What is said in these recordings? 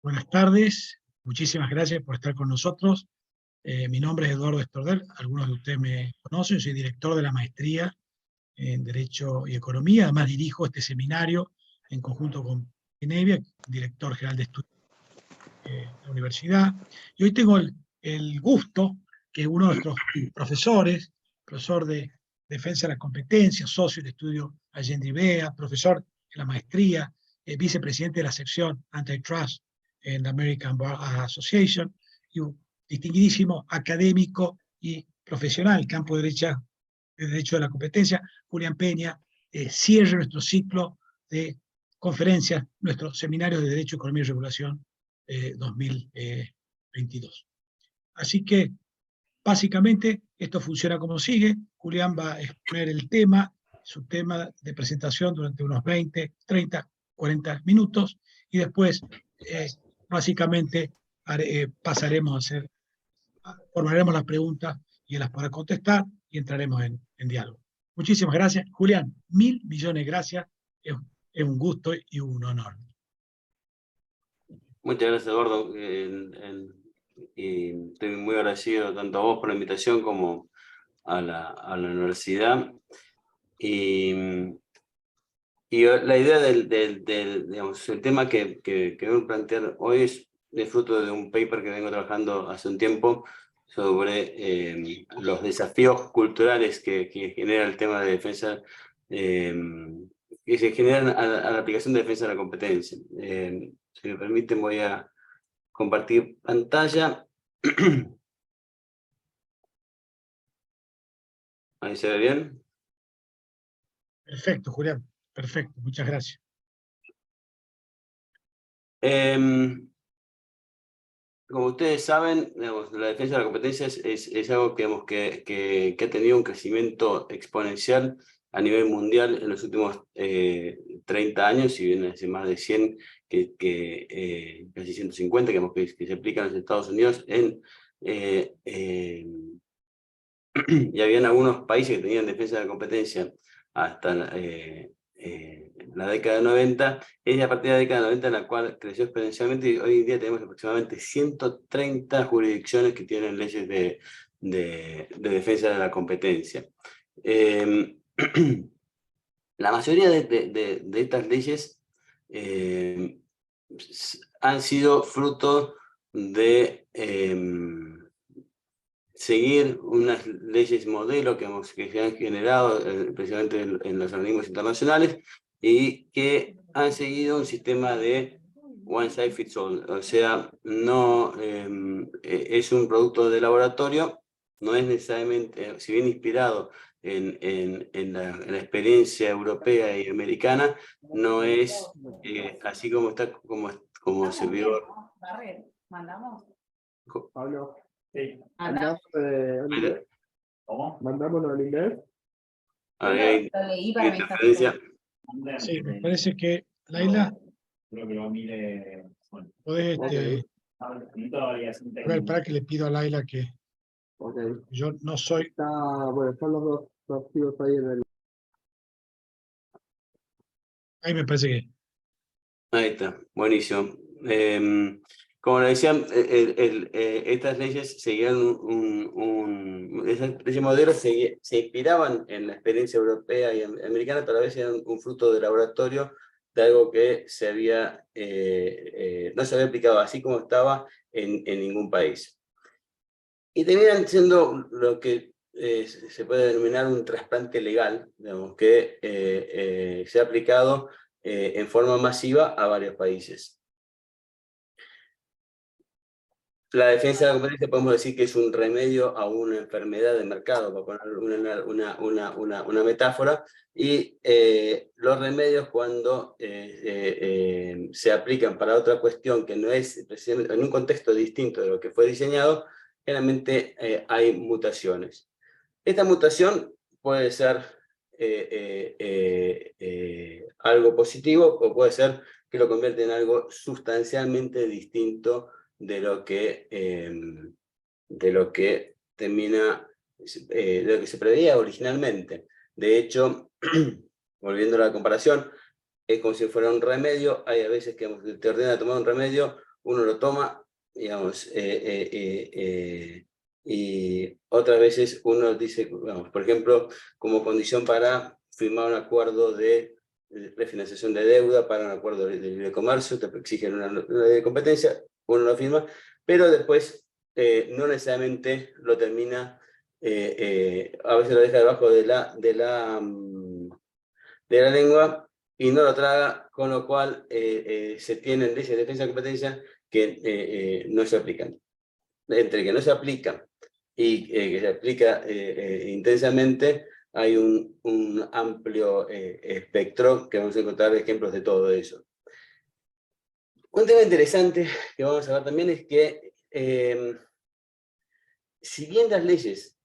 Buenas tardes, muchísimas gracias por estar con nosotros. Mi nombre es Eduardo Estorder, algunos de ustedes me conocen, soy director de la maestría en Derecho y Economía, además dirijo este seminario en conjunto con Nevia, director general de estudios de la universidad. Y hoy tengo el gusto que uno de nuestros profesores, profesor de Defensa de la Competencia, socio de estudio Allende IBEA, profesor de la maestría, vicepresidente de la sección Antitrust en la American Bar Association, y un distinguidísimo académico y profesional, campo de Derecho de la Competencia, Julián Peña, cierre nuestro ciclo de conferencias, nuestro seminario de Derecho, Economía y Regulación 2022. Así que, básicamente, esto funciona como sigue. Julián va a exponer el tema, su tema de presentación durante unos 20, 30, 40 minutos, y después, básicamente, pasaremos a hacer, formaremos las preguntas y él las podrá contestar y entraremos en diálogo. Muchísimas gracias. Julián, 1.000 millones de gracias. Es un gusto y un honor. Muchas gracias, Eduardo. Y estoy muy agradecido tanto a vos por la invitación como a la universidad. Y la idea digamos, el tema que vengo a plantear hoy es fruto de un paper que vengo trabajando hace un tiempo sobre los desafíos culturales que genera el tema de defensa, que se generan a la aplicación de defensa de la competencia. Si me permiten, voy a compartir pantalla. ¿Ahí se ve bien? Perfecto, Julián. Perfecto. Muchas gracias. Como ustedes saben, digamos, la defensa de la competencia es algo que ha tenido un crecimiento exponencial a nivel mundial en los últimos 30 años, si bien hace más de 100, casi 150, que se aplican en los Estados Unidos, y habían algunos países que tenían defensa de la competencia hasta la década de 90, es a partir de la década de 90 en la cual creció exponencialmente, y hoy en día tenemos aproximadamente 130 jurisdicciones que tienen leyes de defensa de la competencia. La mayoría de estas leyes han sido fruto de seguir unas leyes modelo que se han generado precisamente en los organismos internacionales y que han seguido un sistema de one size fits all, o sea, no es un producto de laboratorio, no es necesariamente, si bien inspirado en la experiencia europea y americana, no es así como se vio. ¿Mandamos? Pablo, sí. ¿Mandámoslo al inglés? Hay interferencia. Sí, me parece que, Laila, Creo que lo mire. podés, Okay. a ver, para que le pido a Laila que Ok. Yo no soy... Bueno, están los dos chicos ahí en el... Ahí me parece que... Ahí está, buenísimo. Como le decía, estas leyes seguían ese modelo se inspiraban en la experiencia europea y americana, pero a veces eran un fruto de laboratorio de algo que no se había aplicado así como estaba en ningún país. Y terminan siendo lo que se puede denominar un trasplante legal, digamos, que se ha aplicado en forma masiva a varios países. La defensa de la competencia podemos decir que es un remedio a una enfermedad de mercado, para poner una metáfora, y los remedios cuando se aplican para otra cuestión que no es precisamente en un contexto distinto de lo que fue diseñado, generalmente hay mutaciones. Esta mutación puede ser algo positivo o puede ser que lo convierte en algo sustancialmente distinto de lo que termina, de lo que se preveía originalmente. De hecho, volviendo a la comparación, es como si fuera un remedio. Hay a veces que te ordena tomar un remedio, uno lo toma, digamos, y otras veces uno dice, vamos, por ejemplo, como condición para firmar un acuerdo de refinanciación de deuda, para un acuerdo de libre comercio, te exigen una ley de competencia, uno lo firma, pero después no necesariamente lo termina, a veces lo deja debajo de la lengua y no lo traga, con lo cual se tienen leyes de defensa de competencia que no se aplican. Entre que no se aplican y que se aplica intensamente, hay un amplio espectro que vamos a encontrar ejemplos de todo eso. Un tema interesante que vamos a ver también es que si bien las leyes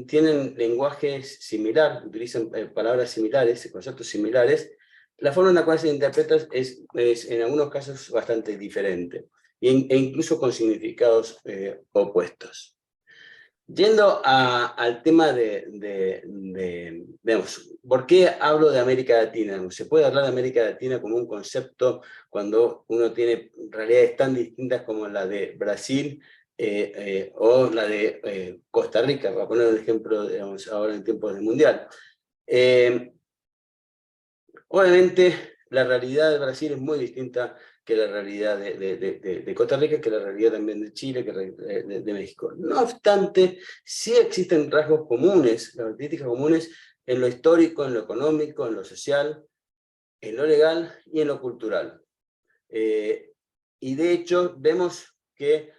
tienen lenguajes similar, utilizan palabras similares, conceptos similares, la forma en la cual se interpreta es en algunos casos bastante diferente, e incluso con significados opuestos. Yendo al tema digamos, ¿por qué hablo de América Latina? Se puede hablar de América Latina como un concepto cuando uno tiene realidades tan distintas como la de Brasil o la de Costa Rica, para poner un ejemplo, digamos, ahora en tiempos del Mundial. Obviamente, la realidad de Brasil es muy distinta que la realidad de Costa Rica, que la realidad también de Chile, que de México. No obstante, sí existen rasgos comunes, características comunes en lo histórico, en lo económico, en lo social, en lo legal y en lo cultural. Y de hecho, vemos que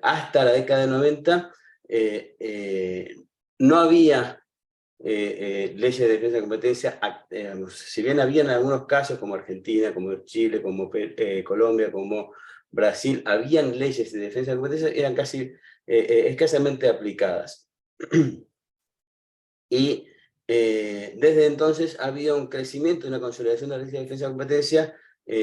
hasta la década de 90 no había leyes de defensa de competencia, digamos, si bien había en algunos casos como Argentina, como Chile, como Colombia, como Brasil, habían leyes de defensa de competencia, eran casi escasamente aplicadas. Y desde entonces ha habido un crecimiento, una consolidación de la ley de defensa de competencia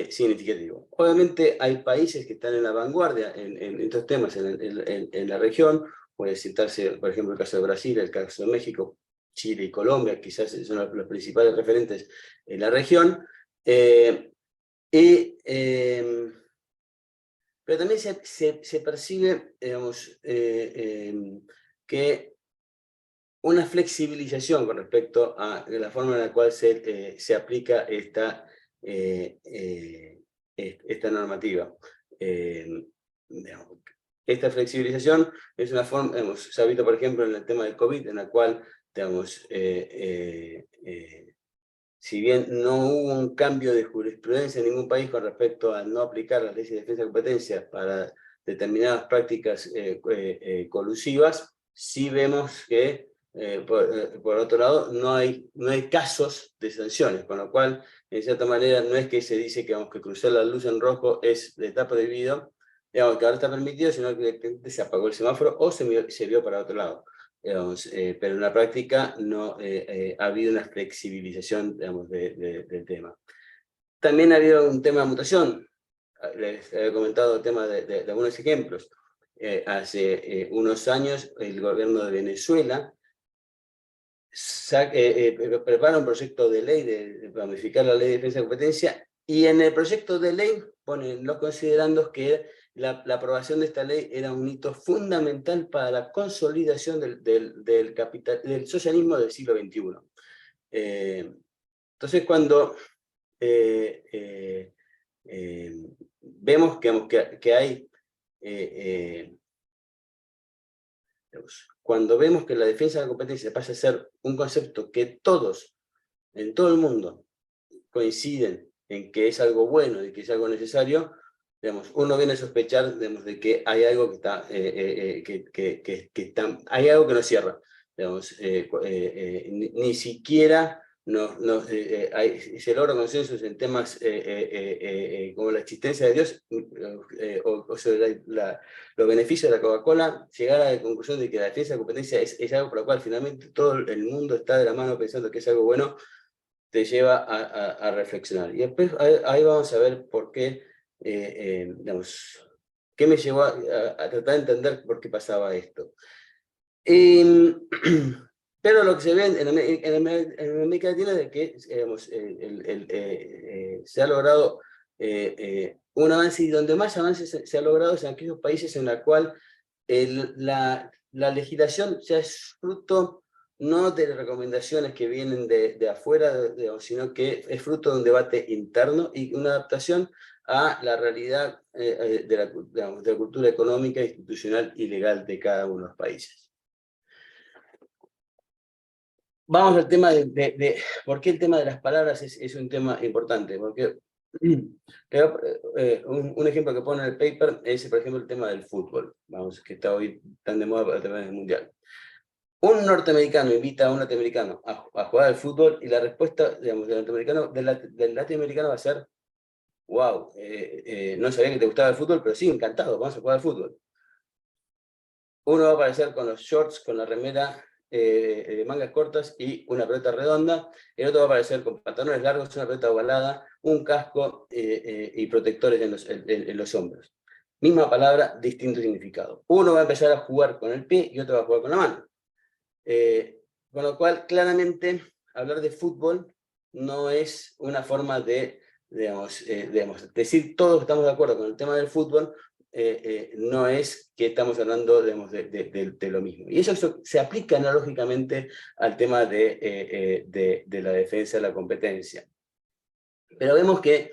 significativo. Obviamente hay países que están en la vanguardia en estos temas en la región. Puede citarse, por ejemplo, el caso de Brasil, el caso de México, Chile y Colombia, quizás son los principales referentes en la región. Pero también se percibe, digamos, que una flexibilización con respecto a la forma en la cual se aplica esta normativa. Esta flexibilización es una forma, se ha visto por ejemplo en el tema del COVID, en la cual, digamos, si bien no hubo un cambio de jurisprudencia en ningún país con respecto a no aplicar las leyes de defensa de competencia para determinadas prácticas colusivas, sí vemos que, por otro lado, no hay casos de sanciones, con lo cual, en cierta manera, no es que se dice que, que cruzar la luz en rojo está prohibido, digamos, que ahora está permitido, sino que se apagó el semáforo o se vio para otro lado. Digamos, pero en la práctica no ha habido una flexibilización, digamos, del tema. También ha habido un tema de mutación. Les he comentado el tema de algunos ejemplos. hace unos años el gobierno de Venezuela prepara un proyecto de ley para modificar la ley de defensa de competencia, y en el proyecto de ley ponen los considerandos que la aprobación de esta ley era un hito fundamental para la consolidación del socialismo del siglo XXI. Entonces, cuando vemos que hay cuando vemos que la defensa de la competencia pasa a ser un concepto que todos, en todo el mundo, coinciden en que es algo bueno y que es algo necesario, digamos, uno viene a sospechar, digamos, de que hay algo que está, hay algo que no cierra. Digamos, ni siquiera se logra consensos en temas como la existencia de Dios o sobre los beneficios de la Coca-Cola. Llegar a la conclusión de que la defensa de la competencia es algo por lo cual finalmente todo el mundo está de la mano pensando que es algo bueno, te lleva a reflexionar. Y después ahí vamos a ver por qué, digamos, qué me llevó a tratar de entender por qué pasaba esto. Pero lo que se ve en América Latina es que digamos, se ha logrado un avance, y donde más avance se ha logrado es en aquellos países en los cuales la legislación ya es fruto no de recomendaciones que vienen de afuera, sino que es fruto de un debate interno y una adaptación a la realidad de la cultura económica, institucional y legal de cada uno de los países. Vamos al tema de por qué el tema de las palabras es un tema importante, porque un ejemplo que pone en el paper es, por ejemplo, el tema del fútbol, vamos, que está hoy tan de moda a través del mundial. Un norteamericano invita a un latinoamericano a jugar al fútbol, y la respuesta, digamos, del latinoamericano va a ser: wow, no sabía que te gustaba el fútbol, pero sí, encantado, vamos a jugar al fútbol. Uno va a aparecer con los shorts, con la remera de mangas cortas y una pelota redonda, el otro va a aparecer con pantalones largos, una pelota ovalada, un casco y protectores en los hombros. Misma palabra, distinto significado. Uno va a empezar a jugar con el pie y otro va a jugar con la mano. Con lo cual, claramente, hablar de fútbol no es una forma de, digamos, decir todos estamos de acuerdo con el tema del fútbol, no es que estamos hablando, digamos, de lo mismo. Y eso se aplica analógicamente al tema de la defensa de la competencia. Pero vemos que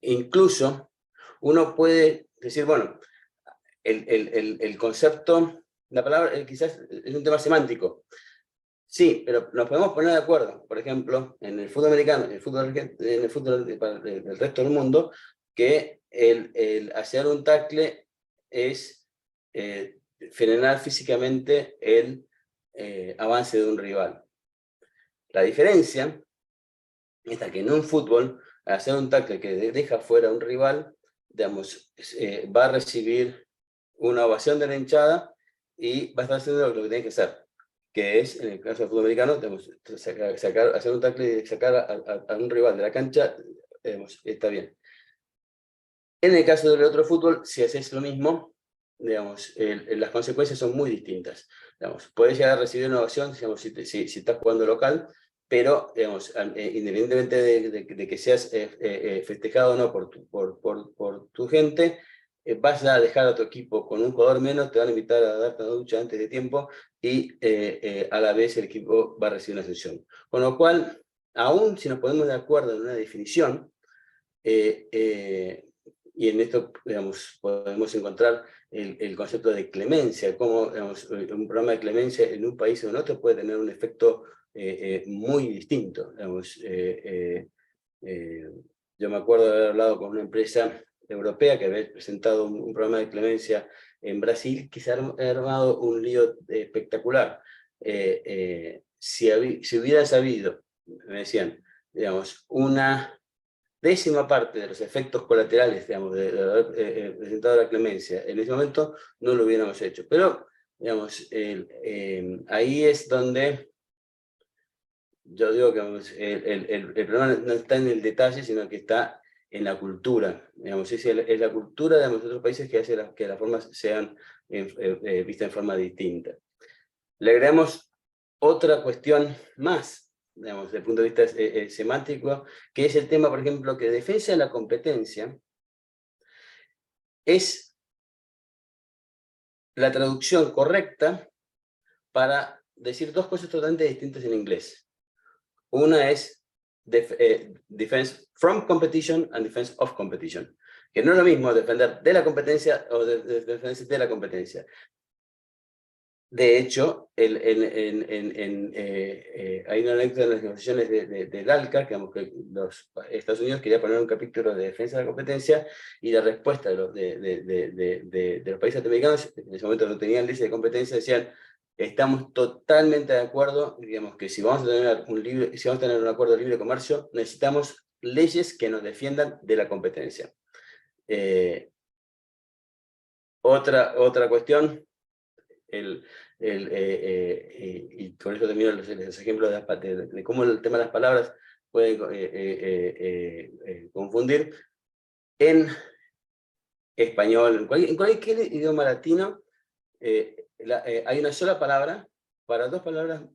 incluso uno puede decir, bueno, el concepto, la palabra quizás es un tema semántico. Sí, pero nos podemos poner de acuerdo, por ejemplo, en el fútbol americano, en el fútbol del resto del mundo, que el hacer un tackle es frenar físicamente el avance de un rival. La diferencia es que en un fútbol, al hacer un tackle que deja fuera a un rival, digamos, va a recibir una ovación de la hinchada y va a estar haciendo lo que tiene que hacer, que es, en el caso del fútbol americano, digamos, hacer un tackle y sacar a un rival de la cancha, digamos, está bien. En el caso del otro fútbol, si haces lo mismo, digamos, las consecuencias son muy distintas. Digamos, puedes llegar a recibir una ovación, digamos, si estás jugando local, pero, digamos, independientemente de que seas festejado o no por tu gente, vas a dejar a tu equipo con un jugador menos, te van a invitar a darte una ducha antes de tiempo, y a la vez el equipo va a recibir una sanción. Con lo cual, aún si nos ponemos de acuerdo en una definición, y en esto, digamos, podemos encontrar el concepto de clemencia, cómo, digamos, un programa de clemencia en un país o en otro puede tener un efecto muy distinto. Digamos, yo me acuerdo de haber hablado con una empresa europea que había presentado un programa de clemencia en Brasil, que se ha armado un lío espectacular. Si hubiera sabido, me decían, digamos, una décima parte de los efectos colaterales, digamos, de haber presentado la clemencia en ese momento, no lo hubiéramos hecho. Pero, digamos, ahí es donde yo digo que el problema no está en el detalle, sino que está en la cultura. Digamos, es la cultura de otros países que hace que las formas sean vistas en forma distinta. Le agregamos otra cuestión más, digamos, desde el punto de vista semántico, que es el tema, por ejemplo, que defensa de la competencia es la traducción correcta para decir dos cosas totalmente distintas en inglés. Una es defense from competition and defense of competition, que no es lo mismo defender de la competencia o defensa de la competencia. De hecho, hay una anécdota en las negociaciones del ALCA, que los Estados Unidos quería poner un capítulo de defensa de la competencia, y la respuesta de los países latinoamericanos, en ese momento no tenían leyes de competencia, decían: estamos totalmente de acuerdo, digamos, que si vamos a tener un acuerdo de libre comercio, necesitamos leyes que nos defiendan de la competencia. Otra cuestión, y con eso termino los ejemplos de cómo el tema de las palabras puede confundir. En español, en cualquier idioma latino, hay una sola palabra para dos palabras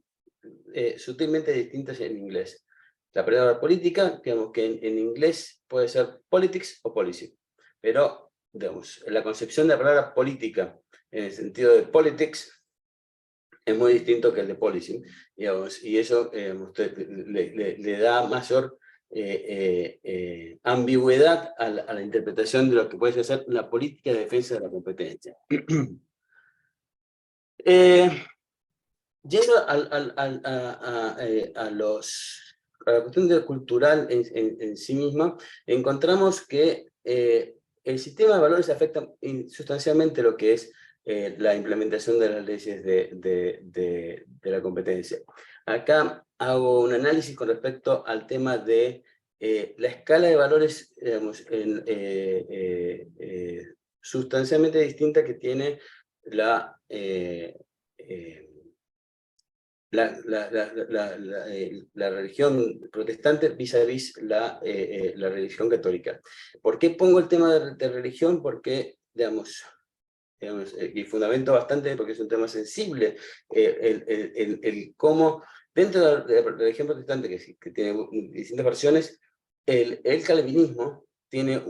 sutilmente distintas en inglés. La palabra política, digamos que en inglés puede ser politics o policy, pero digamos, la concepción de la palabra política en el sentido de politics es muy distinto que el de policy, digamos, y eso le da mayor ambigüedad a la interpretación de lo que puede ser la política de defensa de la competencia. Yendo a la cuestión cultural en sí misma, encontramos que el sistema de valores afecta sustancialmente lo que es la implementación de las leyes de la competencia. Acá hago un análisis con respecto al tema de la escala de valores, digamos, sustancialmente distinta que tiene la religión protestante vis-a-vis la religión católica. ¿Por qué pongo el tema de religión? Porque, digamos, y fundamento bastante, porque es un tema sensible, el cómo, dentro de la religión protestante, que tiene distintas versiones, el calvinismo tiene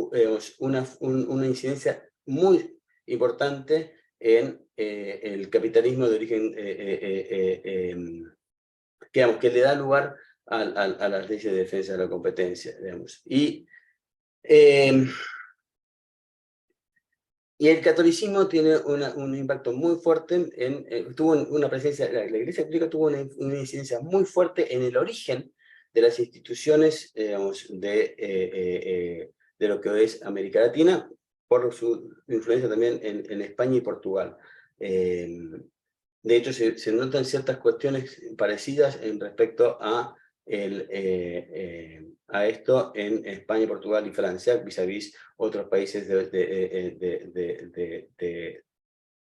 una incidencia muy importante en el capitalismo de origen, digamos, que le da lugar a las leyes de defensa de la competencia, digamos. Y el catolicismo tiene un impacto muy fuerte, tuvo una presencia, la Iglesia Católica tuvo una incidencia muy fuerte en el origen de las instituciones, digamos, de lo que es América Latina, por su influencia también en España y Portugal. De hecho, se notan ciertas cuestiones parecidas en respecto a esto en España, Portugal y Francia, vis-a-vis otros países de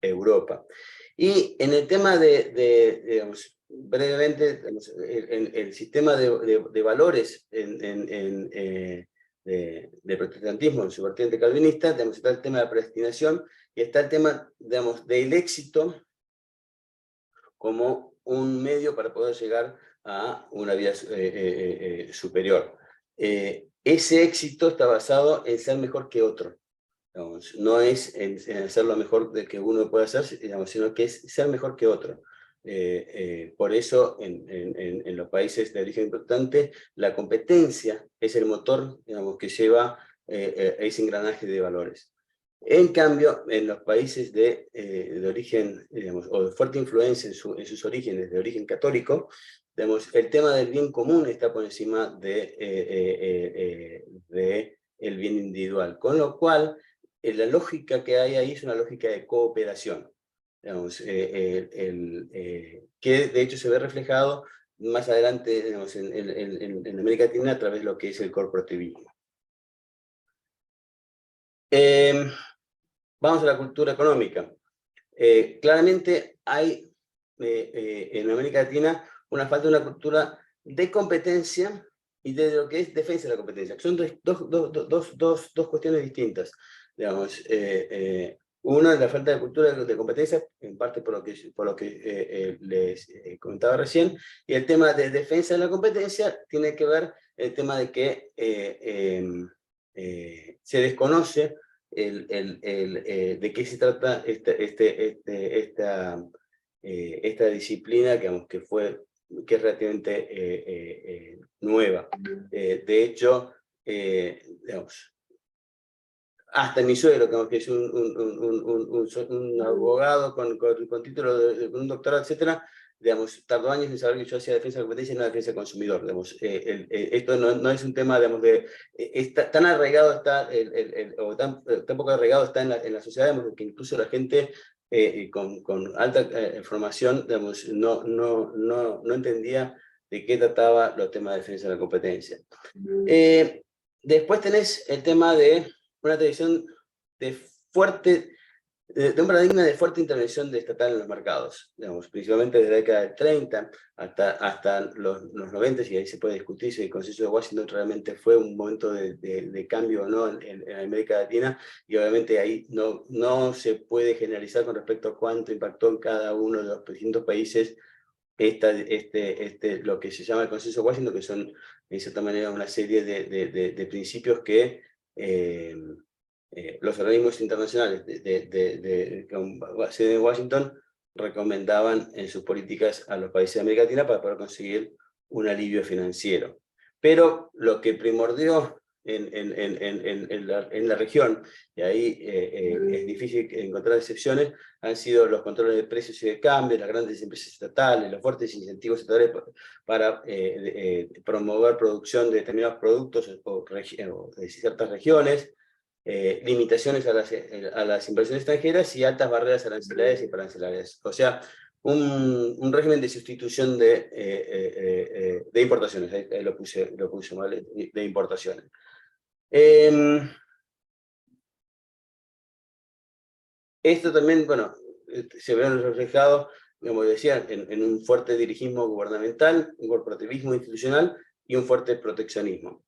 Europa. Y en el tema digamos, brevemente, el sistema de valores de protestantismo en su vertiente calvinista, digamos, está el tema de la predestinación y está el tema, digamos, del éxito como un medio para poder llegar a una vida superior. Ese éxito está basado en ser mejor que otro. Digamos, no es en hacer lo mejor de que uno puede hacer, digamos, sino que es ser mejor que otro. Por eso, en los países de origen protestante, la competencia es el motor, digamos, que lleva ese engranaje de valores. En cambio, en los países de origen, digamos, o de fuerte influencia en sus orígenes, de origen católico, digamos, el tema del bien común está por encima del bien individual. Con lo cual, la lógica que hay ahí es una lógica de cooperación, digamos, que de hecho se ve reflejado más adelante, digamos, en América Latina a través de lo que es el corporativismo. Vamos a la cultura económica. Claramente hay en América Latina una falta de una cultura de competencia y de lo que es defensa de la competencia, que son dos cuestiones distintas. Digamos, una es la falta de cultura de competencia, en parte por lo que les comentaba recién, y el tema de defensa de la competencia tiene que ver el tema de que se desconoce de qué se trata esta disciplina, digamos, que es relativamente nueva. De hecho, digamos, hasta mi suegro, que es un abogado con título con un doctorado, etcétera, digamos, tardó años en saber que yo hacía defensa de la competencia y no defensa del consumidor. Digamos, esto no es un tema, digamos, tan arraigado está, o tan poco arraigado está en la sociedad, digamos, que incluso la gente con alta formación, digamos, no entendía de qué trataba los temas de defensa de la competencia. Después tenés el tema de una tradición de un paradigma de fuerte intervención estatal en los mercados, digamos, principalmente desde la década del 30 hasta los 90, y ahí se puede discutir si el consenso de Washington realmente fue un momento de cambio o no en América Latina, y obviamente ahí no se puede generalizar con respecto a cuánto impactó en cada uno de los distintos países lo que se llama el consenso de Washington, que son, en cierta manera, una serie de principios que los organismos internacionales con sede en Washington recomendaban en sus políticas a los países de América Latina para poder conseguir un alivio financiero. Pero lo que primordió en la región, y ahí es difícil encontrar excepciones, han sido los controles de precios y de cambio, las grandes empresas estatales, los fuertes incentivos estatales para promover producción de determinados productos o de ciertas regiones, limitaciones a las inversiones extranjeras y altas barreras arancelarias y parancelarias. O sea, un régimen de sustitución de importaciones, ahí lo puse mal, de importaciones. Esto también, bueno, se ve reflejado, como decía, en un fuerte dirigismo gubernamental, un corporativismo institucional y un fuerte proteccionismo.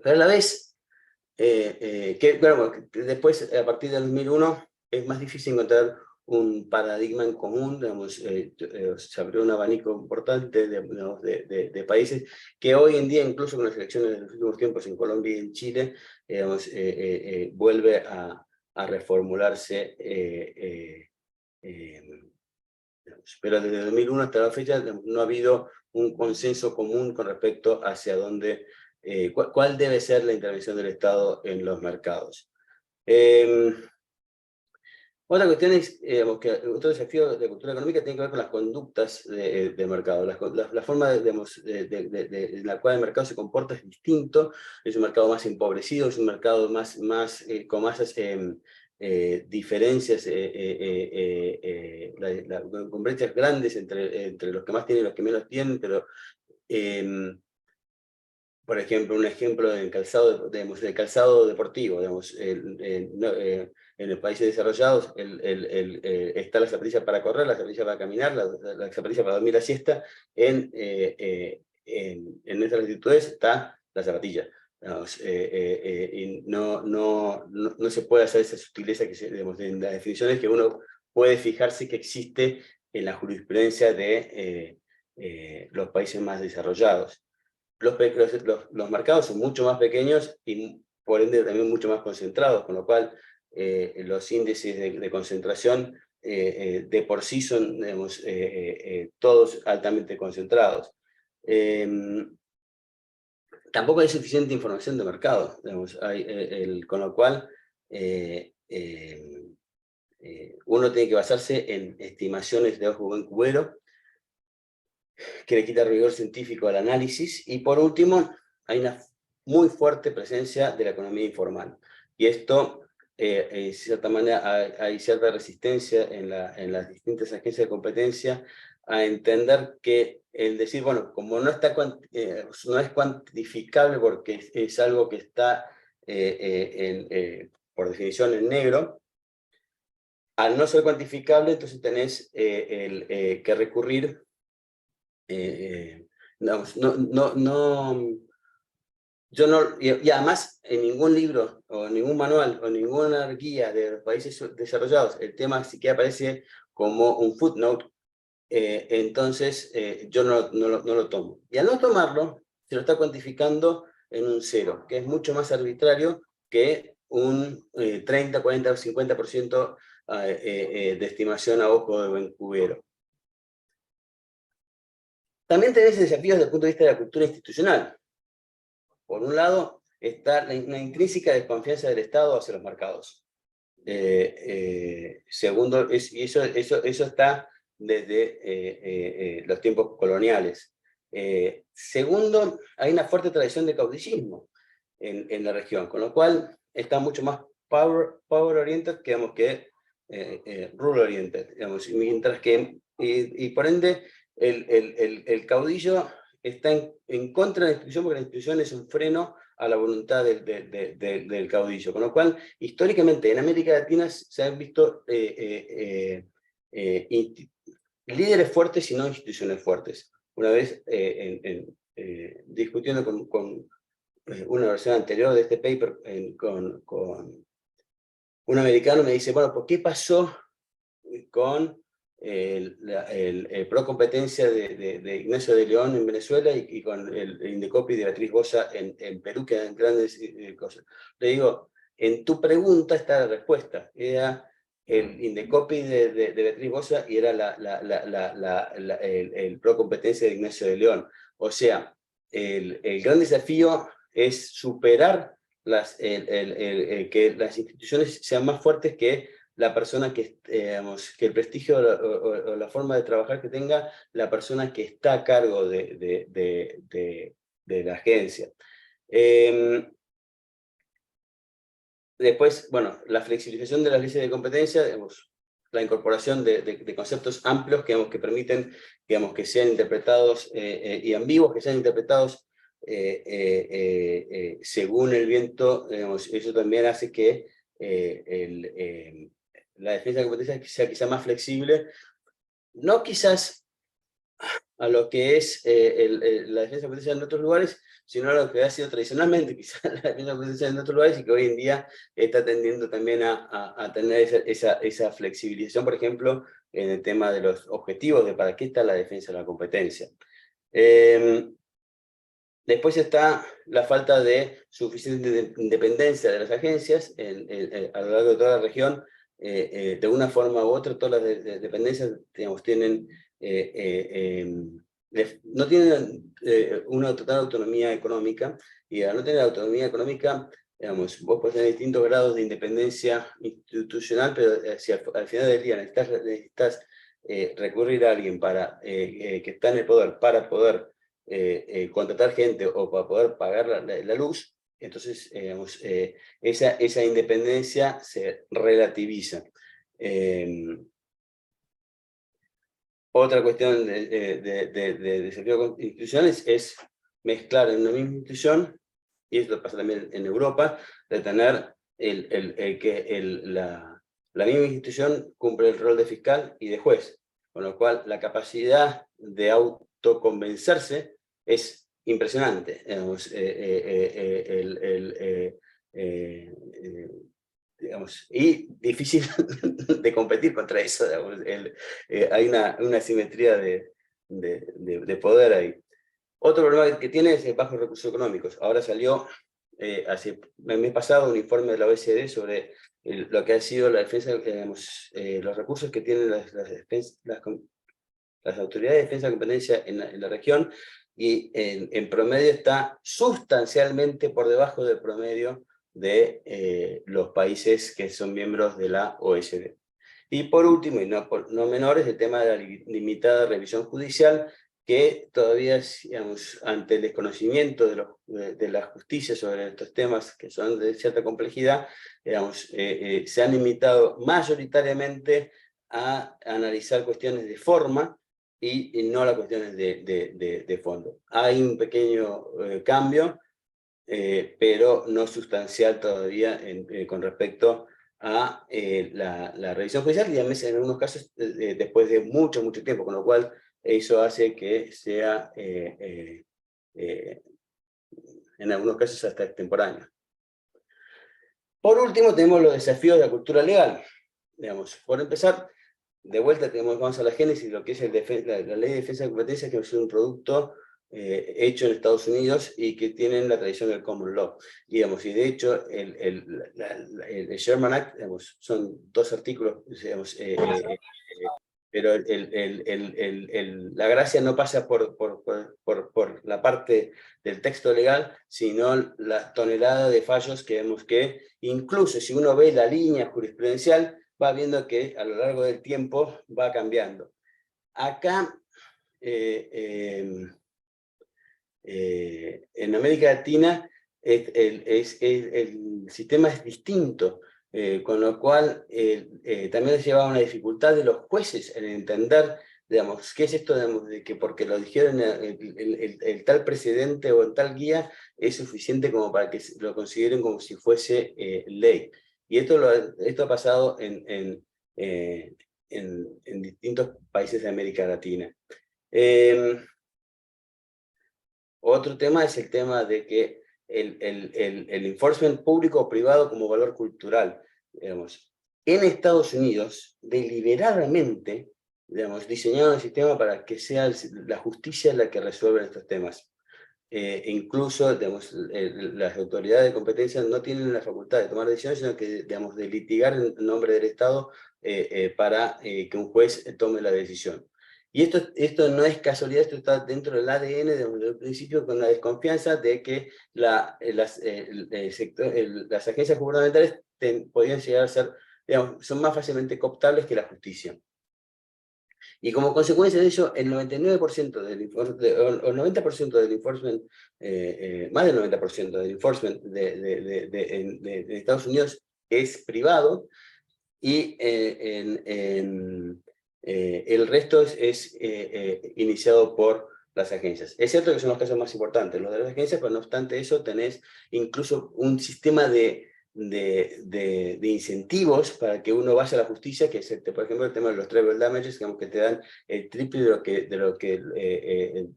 Pero a la vez, después, a partir del 2001, es más difícil encontrar un paradigma en común, digamos, se abrió un abanico importante de países que hoy en día, incluso con las elecciones de los últimos tiempos en Colombia y en Chile, digamos, vuelve a reformularse, pero desde 2001 hasta la fecha no ha habido un consenso común con respecto hacia dónde, cuál debe ser la intervención del Estado en los mercados. Otra cuestión es otro desafío de cultura económica tiene que ver con las conductas de mercado. La forma de la cual el mercado se comporta es distinto, es un mercado más empobrecido, es un mercado con más diferencias, con brechas grandes entre los que más tienen y los que menos tienen, pero por ejemplo, un ejemplo del calzado, del calzado deportivo, digamos, en los países desarrollados está la zapatilla para correr, la zapatilla para caminar, la zapatilla para dormir la siesta. En estas latitudes está la zapatilla. Digamos, y no se puede hacer esa sutileza digamos, en las definiciones que uno puede fijarse que existe en la jurisprudencia de los países más desarrollados. Los mercados son mucho más pequeños y por ende también mucho más concentrados, con lo cual los índices de concentración de por sí son, digamos, todos altamente concentrados. Tampoco hay suficiente información de mercado, digamos, con lo cual uno tiene que basarse en estimaciones de ojo buen cubero, que le quita rigor científico al análisis, y por último, hay una muy fuerte presencia de la economía informal. Y esto, de cierta manera, hay cierta resistencia en las distintas agencias de competencia a entender que el decir, bueno, como no es cuantificable porque es algo que está, por definición, en negro, al no ser cuantificable, entonces tenés que recurrir digamos, yo no, y además en ningún libro, o ningún manual, o ninguna guía de los países desarrollados, el tema siquiera aparece como un footnote, entonces yo no lo tomo. Y al no tomarlo, se lo está cuantificando en un 0, que es mucho más arbitrario que un 30, 40 o 50% de estimación a ojo de buen cubero. También tenés desafíos desde el punto de vista de la cultura institucional. Por un lado, está una intrínseca desconfianza del Estado hacia los mercados. Segundo, y eso está desde los tiempos coloniales. Segundo, hay una fuerte tradición de caudillismo en la región, con lo cual está mucho más power oriented que rural oriented, digamos, mientras que, y por ende, el caudillo está en contra de la institución, porque la institución es un freno a la voluntad del caudillo. Con lo cual, históricamente, en América Latina se han visto líderes fuertes y no instituciones fuertes. Una vez, discutiendo con una versión anterior de este paper con un americano, me dice, bueno, ¿por qué pasó con el pro competencia de Ignacio de León en Venezuela y con el Indecopi de Beatriz Bosa en Perú, que eran grandes cosas? Le digo, en tu pregunta está la respuesta. Era el Indecopi de Beatriz Bosa y era el pro competencia de Ignacio de León. O sea, el gran desafío es superar que las instituciones sean más fuertes que la persona que el prestigio o la forma de trabajar que tenga la persona que está a cargo de la agencia. Después, bueno, la flexibilización de las leyes de competencia, la incorporación de conceptos amplios que permiten que sean interpretados y ambiguos, que sean interpretados según el viento, eso también hace que la defensa de competencia sea quizá más flexible, no quizás a lo que es la defensa de competencia en otros lugares, sino a lo que ha sido tradicionalmente quizás la defensa de competencia en otros lugares y que hoy en día está tendiendo también a tener esa flexibilización, por ejemplo, en el tema de los objetivos de para qué está la defensa de la competencia. Después está la falta de suficiente independencia de las agencias a lo largo de toda la región. De una forma u otra, todas las dependencias, digamos, no tienen una total autonomía económica, y al no tener autonomía económica, digamos, vos podés tener distintos grados de independencia institucional, pero si al final del día necesitas recurrir a alguien que está en el poder para poder contratar gente o para poder pagar la luz, entonces esa independencia se relativiza. Otra cuestión de desafío institucional es mezclar en una misma institución, y esto pasa también en Europa, de tener la misma institución cumple el rol de fiscal y de juez, con lo cual la capacidad de autoconvencerse es impresionante. Y difícil de competir contra eso. Hay una simetría de poder ahí. Otro problema que tiene es bajos recursos económicos. Ahora salió hace el mes pasado un informe de la OECD sobre lo que ha sido la defensa, los recursos que tienen las autoridades de defensa de competencia en la región, y en promedio está sustancialmente por debajo del promedio de los países que son miembros de la OECD. Y por último, y no menor, es el tema de la limitada revisión judicial, que todavía, digamos, ante el desconocimiento de la justicia sobre estos temas, que son de cierta complejidad, digamos, se han limitado mayoritariamente a analizar cuestiones de forma y no las cuestiones de fondo. Hay un pequeño cambio, pero no sustancial todavía con respecto a la revisión judicial, y a veces en algunos casos después de mucho tiempo, con lo cual eso hace que sea, en algunos casos, hasta extemporáneo. Por último, tenemos los desafíos de la cultura legal. Digamos, por empezar, de vuelta vamos a la génesis de lo que es la Ley de Defensa de Competencias, que es un producto hecho en Estados Unidos y que tienen la tradición del common law. Digamos, y de hecho, el Sherman Act, digamos, son 2 artículos, digamos, pero la gracia no pasa por la parte del texto legal, sino la tonelada de fallos que vemos que, incluso si uno ve la línea jurisprudencial, va viendo que a lo largo del tiempo va cambiando. Acá, en América Latina, el sistema es distinto. Con lo cual también se lleva una dificultad de los jueces en entender, digamos, qué es esto, digamos, de que porque lo dijeron el tal precedente o el tal guía es suficiente como para que lo consideren como si fuese ley. Y esto ha pasado en distintos países de América Latina. Otro tema es el tema de que el enforcement público o privado como valor cultural. Digamos, en Estados Unidos, deliberadamente, digamos, diseñaron el sistema para que sea la justicia la que resuelva estos temas. Incluso, digamos, las autoridades de competencia no tienen la facultad de tomar decisiones, sino que, digamos, de litigar en nombre del Estado para que un juez tome la decisión. Y esto no es casualidad, esto está dentro del ADN desde el principio, con la desconfianza de que las agencias gubernamentales podrían llegar a ser, digamos, son más fácilmente cooptables que la justicia. Y como consecuencia de ello, el 99% o 90% del enforcement, más del 90% del enforcement de Estados Unidos es privado, y el resto es iniciado por las agencias. Es cierto que son los casos más importantes, los de las agencias, pero no obstante eso tenés incluso un sistema de incentivos para que uno vaya a la justicia, que es, por ejemplo, el tema de los treble damages, digamos, que te dan el triple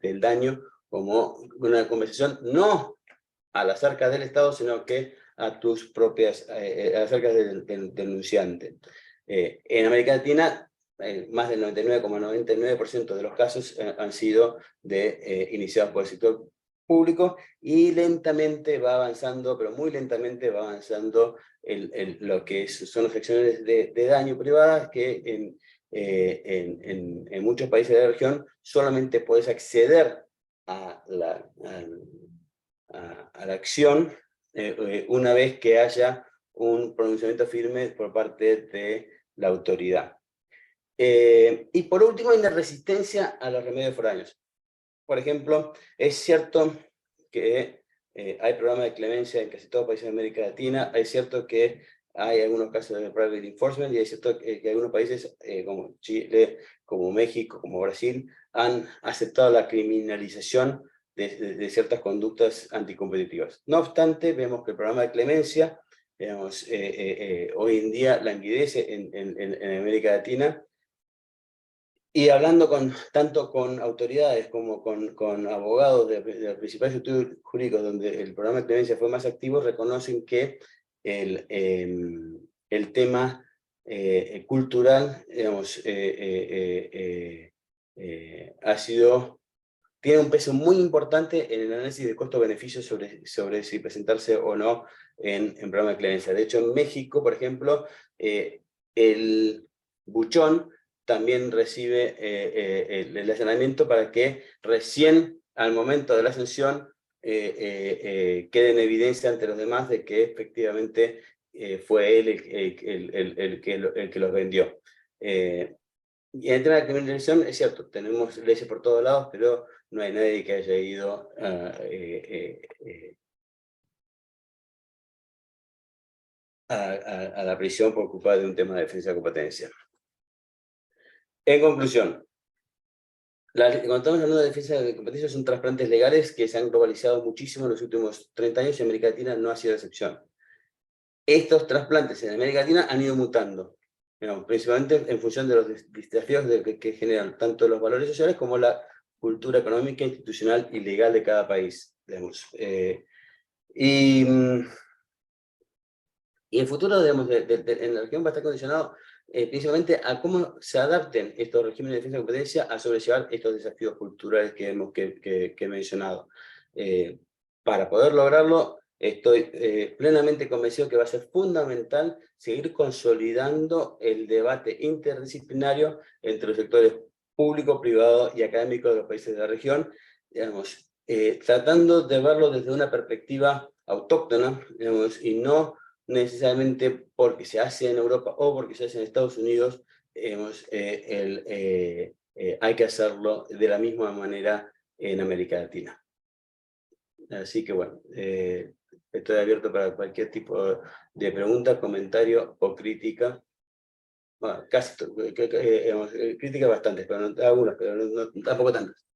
del daño como una compensación, no a las arcas del Estado, sino que a tus propias, a las arcas del denunciante. En América Latina, más del 99,99% de los casos han sido iniciados por el sector público, y lentamente va avanzando, pero muy lentamente va avanzando lo que son las acciones de daño privadas, que en muchos países de la región solamente puedes acceder a la acción una vez que haya un pronunciamiento firme por parte de la autoridad. Y por último, hay una resistencia a los remedios foráneos. Por ejemplo, es cierto que hay programas de clemencia en casi todos los países de América Latina, es cierto que hay algunos casos de private enforcement, y es cierto que algunos países como Chile, como México, como Brasil, han aceptado la criminalización de ciertas conductas anticompetitivas. No obstante, vemos que el programa de clemencia, digamos, hoy en día languidece en América Latina, y hablando tanto con autoridades como con abogados de los principales estudios jurídicos donde el programa de clemencia fue más activo, reconocen que el tema cultural, digamos, tiene un peso muy importante en el análisis de costo-beneficio sobre si presentarse o no en programa de clemencia. De hecho, en México, por ejemplo, el buchón también recibe el allanamiento para que recién al momento de la sanción quede en evidencia ante los demás de que efectivamente fue él el que los vendió. Y en el tema de criminalización, es cierto, tenemos leyes por todos lados, pero no hay nadie que haya ido a la prisión por culpa de un tema de defensa de competencia. En conclusión, cuando estamos hablando de defensa de competencia, son trasplantes legales que se han globalizado muchísimo en los últimos 30 años, y América Latina no ha sido la excepción. Estos trasplantes en América Latina han ido mutando. principalmente en función de los desafíos que generan tanto los valores sociales como la cultura económica, institucional y legal de cada país. Y el futuro, digamos, en la región va a estar condicionado principalmente a cómo se adapten estos regímenes de defensa de competencia a sobrellevar estos desafíos culturales que he mencionado. Para poder lograrlo, estoy plenamente convencido que va a ser fundamental seguir consolidando el debate interdisciplinario entre los sectores público, privado y académico de los países de la región, digamos, tratando de verlo desde una perspectiva autóctona, digamos, y no necesariamente porque se hace en Europa o porque se hace en Estados Unidos, hay que hacerlo de la misma manera en América Latina. Así que bueno, estoy abierto para cualquier tipo de pregunta, comentario o crítica. Bueno, críticas bastantes, pero algunas, pero tampoco tantas.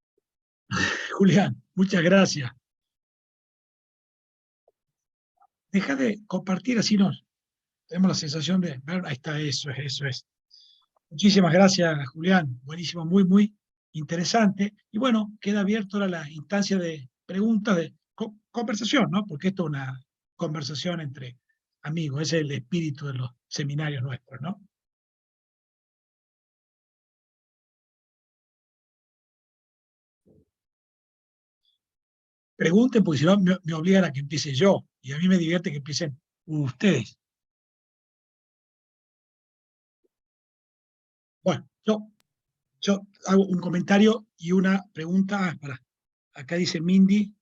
Julián, muchas gracias. Deja de compartir, así tenemos la sensación de ver, ahí está, eso es. Muchísimas gracias, Julián. Buenísimo, muy, muy interesante. Y bueno, queda abierto ahora la instancia de preguntas, de conversación, ¿no? Porque esto es una conversación entre amigos, ese es el espíritu de los seminarios nuestros, ¿no? Pregunten, porque si no me obligan a que empiece yo, y a mí me divierte que empiecen ustedes. Bueno, yo hago un comentario y una pregunta. Acá dice Mindy.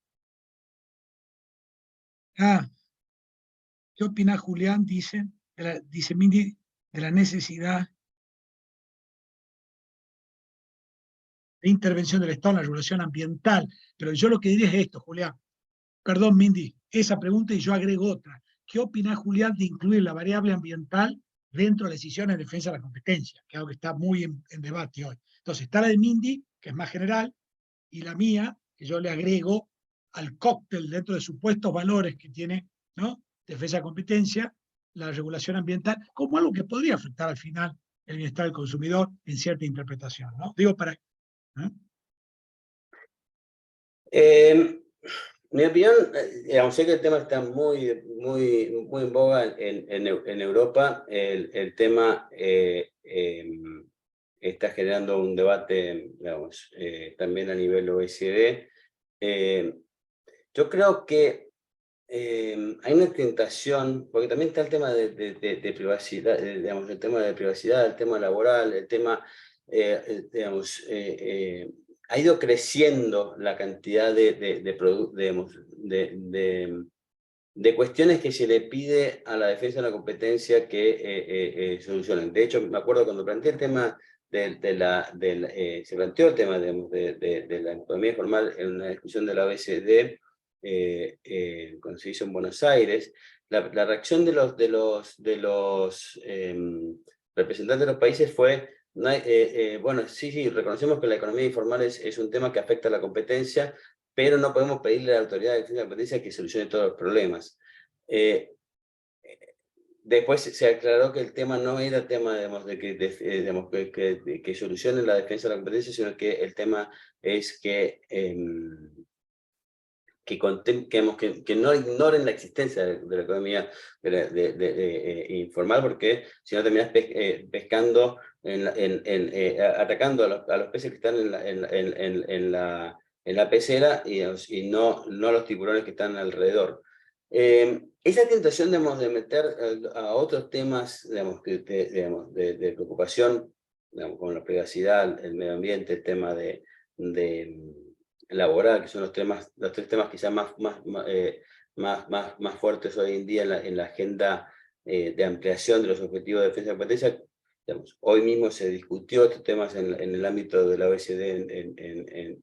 ¿Qué opina Julián? Dice Mindy, de la necesidad de intervención del Estado en la regulación ambiental. Pero yo lo que diría es esto, Julián. Perdón, Mindy, esa pregunta y yo agrego otra. ¿Qué opina Julián de incluir la variable ambiental dentro de las decisiones de defensa de la competencia? Que es algo que está muy en debate hoy. Entonces, está la de Mindy, que es más general, y la mía, que yo le agrego al cóctel dentro de supuestos valores que tiene, ¿no?, defensa de competencia, la regulación ambiental, como algo que podría afectar al final el bienestar del consumidor en cierta interpretación, ¿no? Digo, para... Mi opinión, aunque sé que el tema está muy en boga en Europa, el tema está generando un debate, digamos, también a nivel OECD. Yo creo que hay una tentación, porque también está el tema de privacidad, digamos, el tema de privacidad, el tema laboral, el tema, digamos, ha ido creciendo la cantidad de cuestiones que se le pide a la defensa de la competencia que solucionen. De hecho, me acuerdo cuando planteé el tema se planteó el tema de la economía informal en una discusión de la OECD, cuando se hizo en Buenos Aires, la reacción de los representantes de los países fue: bueno, sí, reconocemos que la economía informal es un tema que afecta a la competencia, pero no podemos pedirle a la Autoridad de Defensa de la Competencia que solucione todos los problemas. Después se aclaró que el tema no era tema, digamos, que solucione la defensa de la competencia, sino que el tema es que no ignoren la existencia de la economía informal, porque si no terminas pescando, atacando a los peces que están en la pecera y no los tiburones que están alrededor. Esa tentación, digamos, de meter a otros temas, digamos, de preocupación, digamos, como la privacidad, el medio ambiente, el tema laboral, que son los tres temas quizás más fuertes hoy en día en la agenda de ampliación de los objetivos de defensa de la competencia. Digamos, hoy mismo se discutió estos temas en el ámbito de la OECD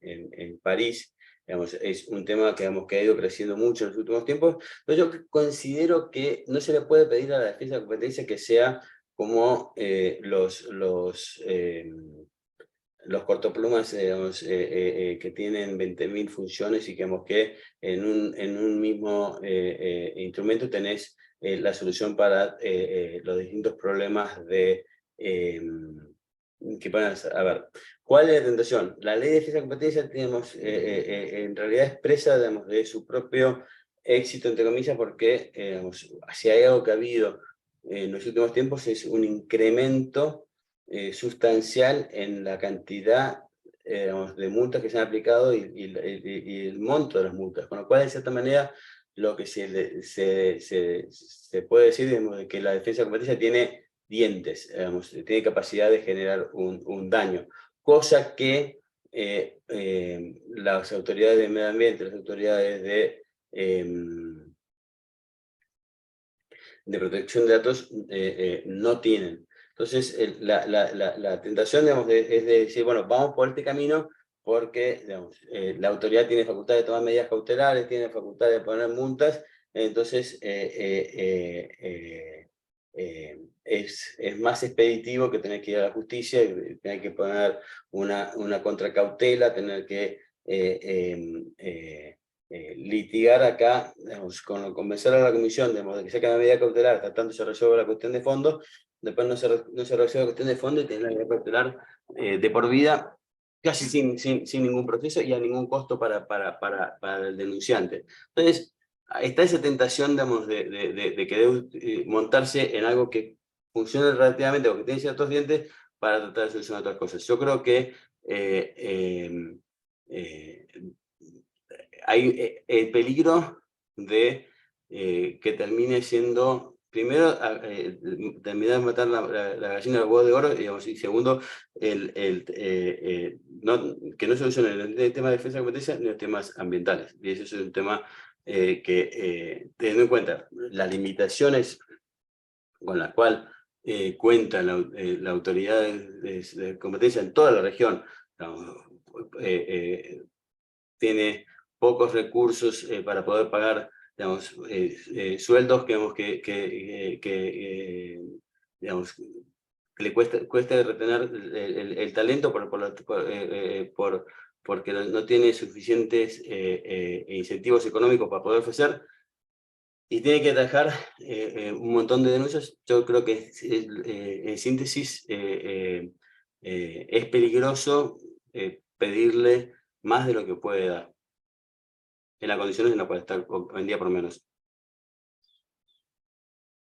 en París. Digamos, es un tema que ha ido creciendo mucho en los últimos tiempos, pero yo considero que no se le puede pedir a la defensa de la competencia que sea como los cortoplumas, digamos, que tienen 20.000 funciones y que en un mismo instrumento tenés la solución para los distintos problemas de a ver, ¿cuál es la tentación? La ley de defensa de competencia tenemos, en realidad expresa, digamos, de su propio éxito, entre comillas, porque si hay algo que ha habido en los últimos tiempos es un incremento sustancial en la cantidad de multas que se han aplicado y el monto de las multas, con lo cual, de cierta manera, lo que se puede decir, digamos, de que la defensa de competencia tiene dientes, digamos, tiene capacidad de generar un daño, cosa que las autoridades de medio ambiente, las autoridades de protección de datos no tienen. Entonces, la tentación, digamos, es de decir, bueno, vamos por este camino porque, digamos, la autoridad tiene facultad de tomar medidas cautelares, tiene facultad de poner multas, entonces es más expeditivo que tener que ir a la justicia, tener que poner una contracautela, tener que litigar acá, digamos, convencer a la comisión de que saque la medida cautelar, tratando de se resuelve la cuestión de fondo, después no se resuelve la cuestión de fondo y tener la medida cautelar de por vida, casi sin ningún proceso y a ningún costo para el denunciante. Entonces, está esa tentación, digamos, de querer montarse en algo que funcione relativamente o que tiene ciertos dientes para tratar de solucionar otras cosas. Yo creo que hay el peligro de que termine siendo, primero, terminar de matar la gallina del huevo de oro, digamos, y segundo, que no solucione el tema de defensa de competencia ni los temas ambientales. Y ese es un tema que, teniendo en cuenta las limitaciones con las cuales cuenta la autoridad de competencia en toda la región, digamos, tiene pocos recursos para poder pagar, digamos, sueldos digamos, que le cuesta retener el talento porque no tiene suficientes incentivos económicos para poder ofrecer, y tiene que atajar un montón de denuncias. Yo creo que en síntesis es peligroso pedirle más de lo que puede dar, en las condiciones en las cuales está hoy en día por lo menos.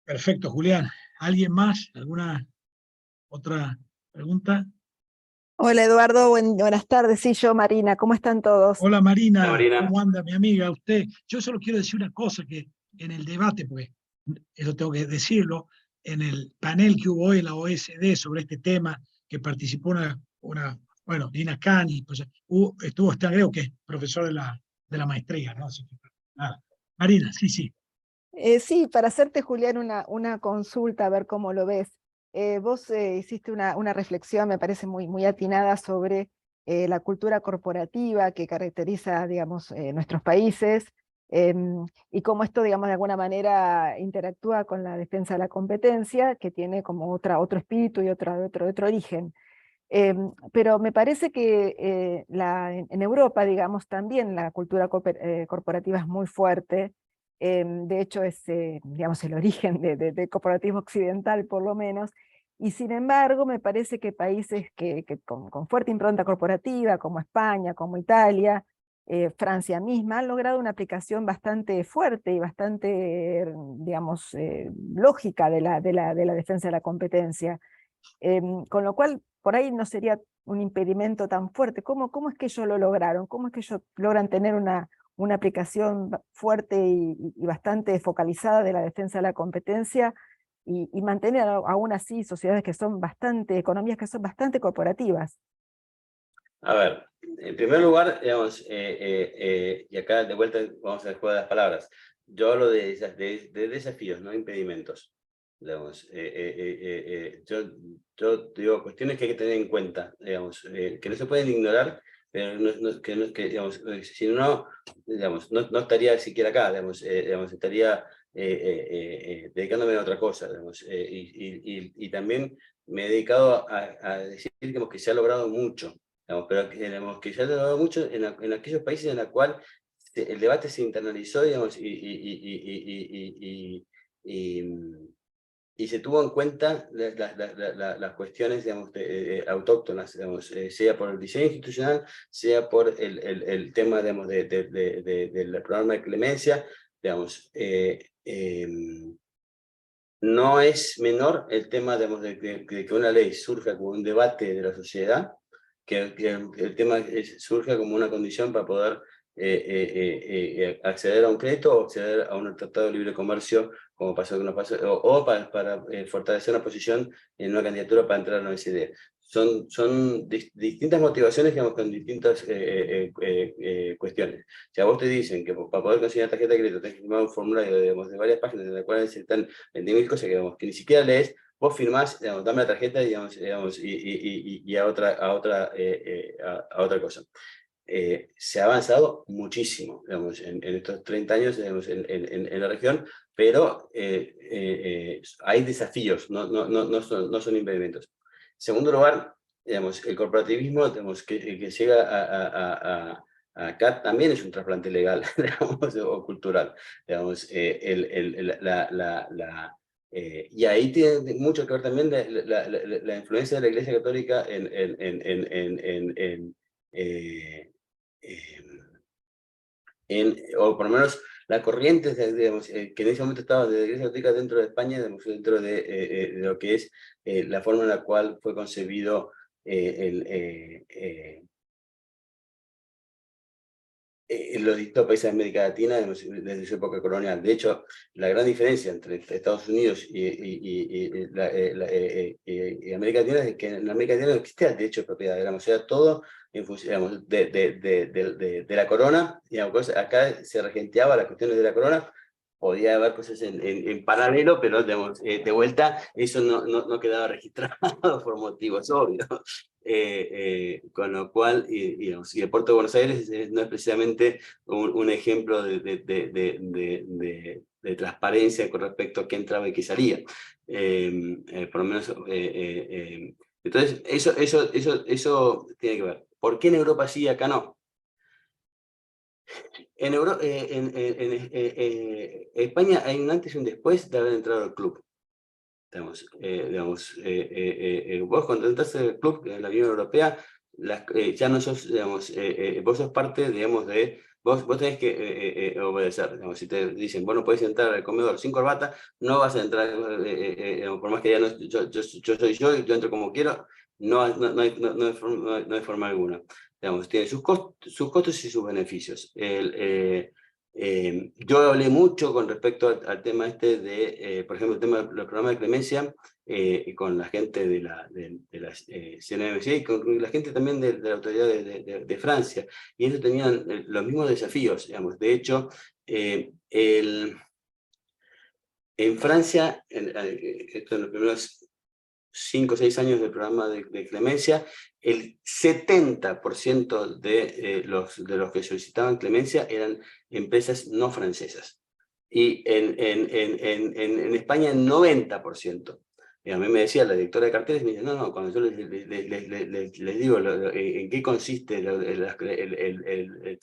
Perfecto, Julián. ¿Alguien más? ¿Alguna otra pregunta? Hola Eduardo, buenas tardes, sí, yo Marina, ¿cómo están todos? Hola Marina, Hola, Marina. ¿cómo anda mi amiga? Usted, yo solo quiero decir una cosa, que en el debate, pues eso tengo que decirlo, en el panel que hubo hoy en la OSD sobre este tema, que participó bueno, Lina Cani, pues, estuvo Stan Greu, que es profesor de la maestría, ¿no? Así que, nada. Marina, sí, sí. Sí, para hacerte, Julián, una consulta, a ver cómo lo ves. Vos hiciste una reflexión, me parece muy atinada, sobre la cultura corporativa que caracteriza, digamos, nuestros países, y cómo esto, digamos, de alguna manera interactúa con la defensa de la competencia, que tiene como otro espíritu y otro origen. Pero me parece que en Europa, digamos, también la cultura corporativa es muy fuerte. De hecho, es, digamos, el origen del corporativismo occidental, por lo menos. Y sin embargo, me parece que países que con fuerte impronta corporativa, como España, como Italia, Francia misma, han logrado una aplicación bastante fuerte y bastante, digamos, lógica de la defensa de la competencia. Con lo cual, por ahí no sería un impedimento tan fuerte. ¿Cómo es que ellos lo lograron? ¿Cómo es que ellos logran tener una aplicación fuerte y bastante focalizada de la defensa de la competencia y mantener aún así sociedades que son bastante, economías que son bastante corporativas? A ver, en primer lugar, digamos, y acá de vuelta vamos a jugar las palabras. Yo hablo de desafíos, no impedimentos. Digamos, yo digo cuestiones que hay que tener en cuenta, digamos, que no se pueden ignorar, pero digamos, si no, digamos, no estaría siquiera acá, digamos, estaría dedicándome a otra cosa, digamos, y también me he dedicado a decir, digamos, que se ha logrado mucho. Digamos, pero digamos, que ya se ha logrado mucho en aquellos países en los cuales el debate se internalizó, digamos, y se tuvo en cuenta las cuestiones, digamos, autóctonas, digamos, sea por el diseño institucional, sea por el tema, digamos, del programa de clemencia, digamos. No es menor el tema, digamos, de que una ley surja como un debate de la sociedad, que el tema surja como una condición para poder acceder a un crédito o acceder a un tratado de libre comercio, como pasó que nos pasó, o para fortalecer una posición en una candidatura para entrar a la OECD. Son distintas motivaciones, digamos, con distintas cuestiones. Si a vos te dicen que para poder conseguir una tarjeta de crédito tenés que firmar un formulario, digamos, de varias páginas en las cuales están 20.000 cosas que ni siquiera lees, vos firmás, digamos, dame la tarjeta, digamos, y a otra cosa. Se ha avanzado muchísimo, digamos, en estos 30 años, digamos, en la región, pero hay desafíos, no son impedimentos. En segundo lugar, digamos, el corporativismo, digamos, que llega acá también es un trasplante legal, digamos, o cultural, digamos, y ahí tiene mucho que ver también la influencia de la Iglesia Católica o por lo menos la corriente, digamos, que en ese momento estaba de la Iglesia Católica dentro de España, digamos, dentro de lo que es la forma en la cual fue concebido en los distintos países de América Latina desde su época colonial. De hecho, la gran diferencia entre Estados Unidos y América Latina es que en América Latina no existía el derecho de propiedad, digamos, era todo en función, digamos, de la corona, digamos, acá se regenteaba las cuestiones de la corona. Podía haber cosas en paralelo, pero digamos, de vuelta eso no quedaba registrado por motivos obvios. Con lo cual, digamos, y el puerto de Buenos Aires no es precisamente un ejemplo de transparencia con respecto a qué entraba y qué salía. Por lo menos, entonces, eso tiene que ver. ¿Por qué en Europa sí y acá no? En España hay un antes y un después de haber entrado al club. Vos cuando entras al club de la Unión Europea, ya no sos, digamos, vos sos parte, digamos, vos tenés que obedecer. Digamos, si te dicen, vos no podés entrar al comedor sin corbata, no vas a entrar, por más que ya no, yo soy yo entro como quiero, no hay forma alguna. Digamos, tiene sus costos y sus beneficios. Yo hablé mucho con respecto al tema por ejemplo, el tema de los programas de clemencia, con la gente de la CNMC y con la gente también de la autoridad de Francia, y ellos tenían los mismos desafíos, digamos. De hecho, en Francia, esto en los primeros 5 o 6 años del programa de clemencia, el 70% de los que solicitaban clemencia eran empresas no francesas. Y en España el 90%. Y a mí me decía la directora de carteles, me dice, no, cuando yo les digo en qué consiste el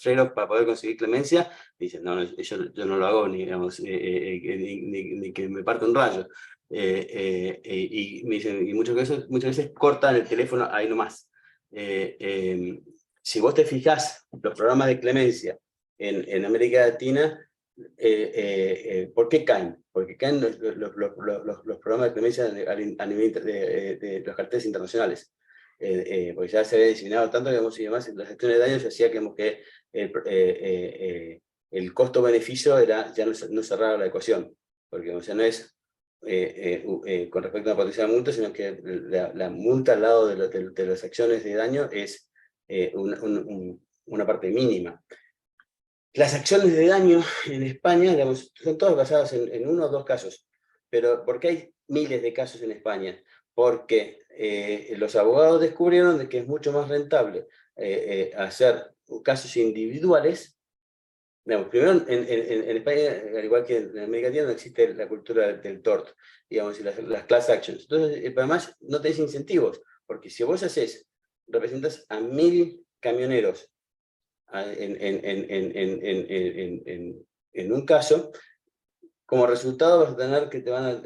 trade-off para poder conseguir clemencia, dicen, no, yo no lo hago ni, digamos, ni que me parte un rayo. Y me dicen, y muchas veces cortan el teléfono ahí nomás. Si vos te fijás los programas de clemencia en América Latina, ¿por qué caen? Porque caen los programas de clemencia a nivel de los carteles internacionales. Porque ya se había diseñado tanto, digamos, y además la gestión de daños hacía que el costo-beneficio ya no cerraba la ecuación, porque o sea, no es con respecto a la protección de la multa, sino que la multa al lado de las acciones de daño es una parte mínima. Las acciones de daño en España, digamos, son todas basadas en 1 o 2 casos. Pero ¿por qué hay miles de casos en España? Porque los abogados descubrieron de que es mucho más rentable hacer casos individuales. Digamos, primero, en España, al igual que en América Latina, no existe la cultura del tort, digamos, y las class actions. Entonces, además, no tenés incentivos, porque si vos representas a 1000 camioneros en un caso, como resultado vas a tener que te van a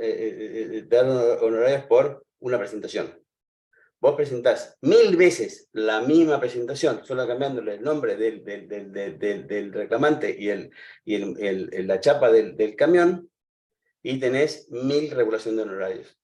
dar honorarios por una presentación. Vos presentás 1000 veces la misma presentación, solo cambiándole el nombre del reclamante y la chapa del camión, y tenés 1000 regulación de honorarios.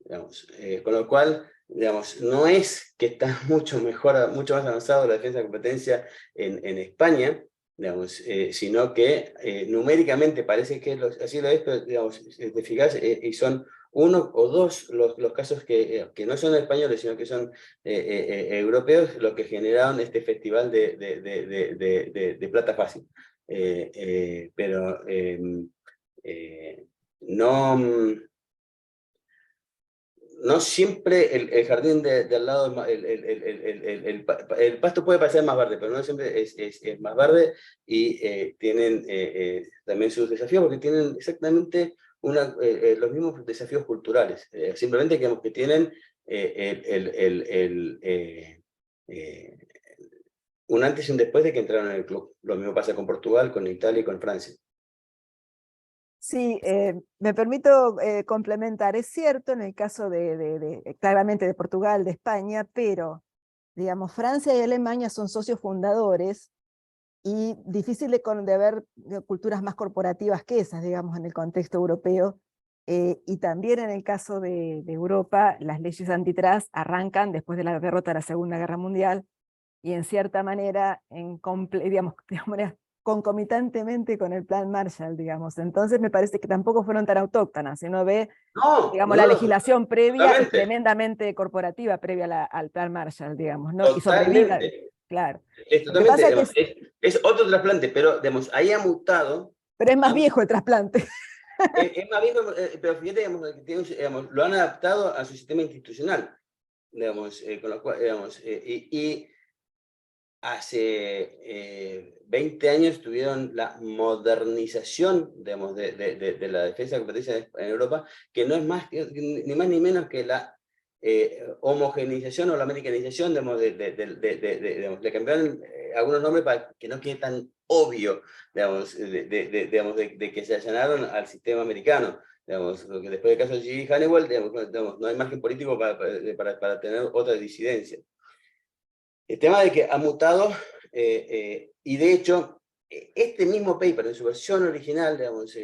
Digamos, con lo cual, digamos, no es que está mucho más avanzado la defensa de competencia en España, digamos, sino que numéricamente parece que así lo es, pero digamos, te fijas, y son uno o dos los casos que no son españoles, sino que son europeos, los que generaron este festival de plata fácil. Pero no siempre el jardín de al lado, el pasto puede parecer más verde, pero no siempre es más verde, y tienen también sus desafíos, porque tienen exactamente los mismos desafíos culturales. Simplemente que tienen un antes y un después de que entraron en el club. Lo mismo pasa con Portugal, con Italia y con Francia. Sí, me permito complementar. Es cierto en el caso claramente de Portugal, de España, pero, digamos, Francia y Alemania son socios fundadores y difícil de ver culturas más corporativas que esas, digamos, en el contexto europeo. Y también en el caso de Europa, las leyes antitrust arrancan después de la derrota de la Segunda Guerra Mundial, y en cierta manera, digamos, concomitantemente con el Plan Marshall, digamos. Entonces me parece que tampoco fueron tan autóctonas. Si uno ve, No, digamos, no, la legislación previa es totalmente. tremendamente corporativa, previa al Plan Marshall, digamos, ¿no? Y sobrevive, Totalmente. claro. Es Lo que totalmente, pasa digamos, es otro trasplante, pero digamos, ahí ha mutado. pero es más Digamos, viejo el trasplante. es más bien, pero fíjate, digamos, que digamos, lo han adaptado a su sistema institucional, digamos, con lo cual, digamos, y hace 20 años tuvieron la modernización, digamos, de la defensa de competencia en Europa, que no es ni más ni menos que la homogeneización o la americanización, digamos, digamos, le cambiaron algunos nombres para que no quede tan obvio, digamos, digamos, de que se allanaron al sistema americano. Digamos, lo que después del caso de G. Honeywell, digamos, no hay margen político para tener otra disidencia. El tema de que ha mutado, y de hecho, este mismo paper en su versión original, digamos,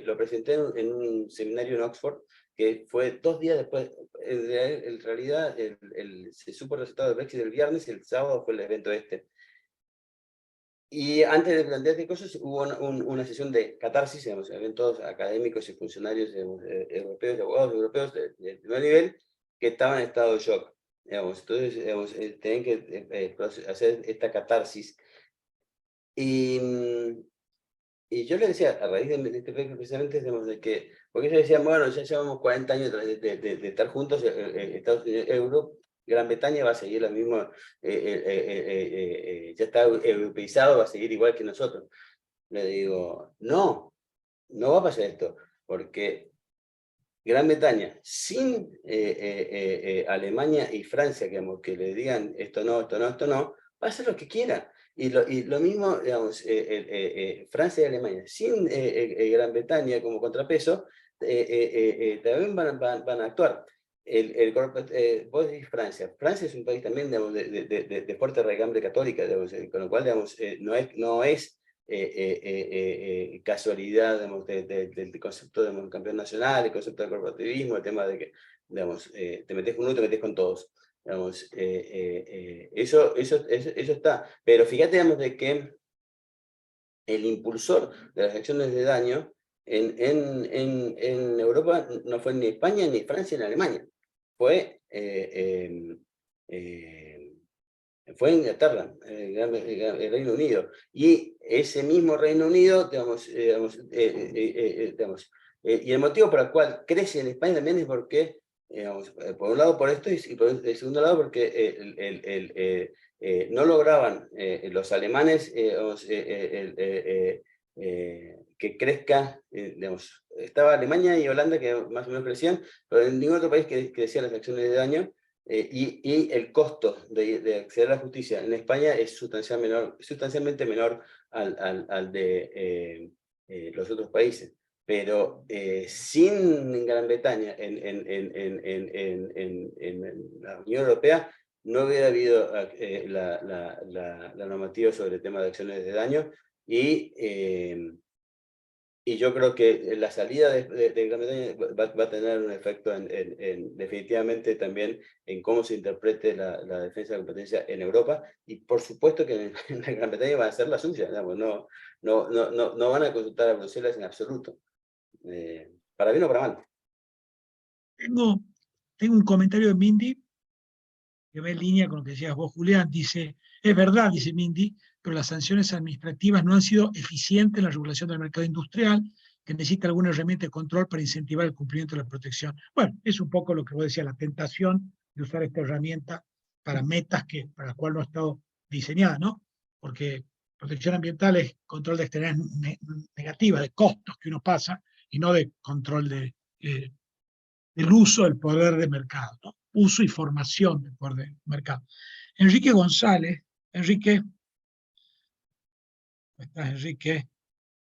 lo presenté en un seminario en Oxford, que fue 2 días después. En realidad, se supo el resultado del Brexit el viernes, y el sábado fue el evento este. Y antes de plantear estas cosas, hubo una sesión de catarsis, digamos, eventos académicos y funcionarios, digamos, europeos, abogados europeos de primer nivel, que estaban en estado de shock. Digamos, entonces, digamos, tienen que hacer esta catarsis. Y yo le decía, a raíz de este paper precisamente, digamos, porque ellos decían, bueno, ya llevamos 40 años de estar juntos, Estados Unidos, Gran Bretaña va a seguir lo mismo, ya está europeizado, va a seguir igual que nosotros. Le digo, no va a pasar esto, porque Gran Bretaña, sin Alemania y Francia, digamos, que le digan esto no, va a hacer lo que quiera. Y lo mismo, digamos, Francia y Alemania, sin Gran Bretaña como contrapeso, también van a actuar. Vos decís Francia. Francia es un país también, digamos, de fuerte regambre católica, digamos, con lo cual, digamos, no es casualidad, digamos, del concepto de campeón nacional, el concepto del corporativismo, el tema de que, digamos, te metes con uno y te metes con todos. Digamos, eso está. Pero fíjate, digamos, de que el impulsor de las acciones de daño en Europa no fue ni España, ni Francia, ni Alemania. Fue Inglaterra, el Reino Unido. Y ese mismo Reino Unido, digamos, y el motivo por el cual crece en España también es porque, digamos, por un lado por esto, y por el segundo lado porque no lograban los alemanes que crezca, digamos, estaba Alemania y Holanda que más o menos crecían, pero en ningún otro país que crecían las acciones de daño. Y el costo de acceder a la justicia en España es sustancialmente menor al de los otros países. pero sin Gran Bretaña en la Unión Europea no hubiera habido la normativa sobre el tema de acciones de daño, y yo creo que la salida de Gran Bretaña va a tener un efecto definitivamente también en cómo se interprete la defensa de la competencia en Europa, y por supuesto que en Gran Bretaña va a ser la suya, digamos, no van a consultar a Bruselas en absoluto, para bien o para mal. Tengo un comentario de Mindy que va en línea con lo que decías vos, Julián. Dice, es verdad, dice Mindy, pero las sanciones administrativas no han sido eficientes en la regulación del mercado industrial, que necesita alguna herramienta de control para incentivar el cumplimiento de la protección. Bueno, es un poco lo que vos decías, la tentación de usar esta herramienta para metas para las cuales no ha estado diseñada, ¿no? Porque protección ambiental es control de externalidades negativas, de costos que uno pasa, y no de control del uso del poder de mercado, ¿no? Uso y formación del poder de mercado. Enrique González, Enrique, ¿cómo estás, Enrique?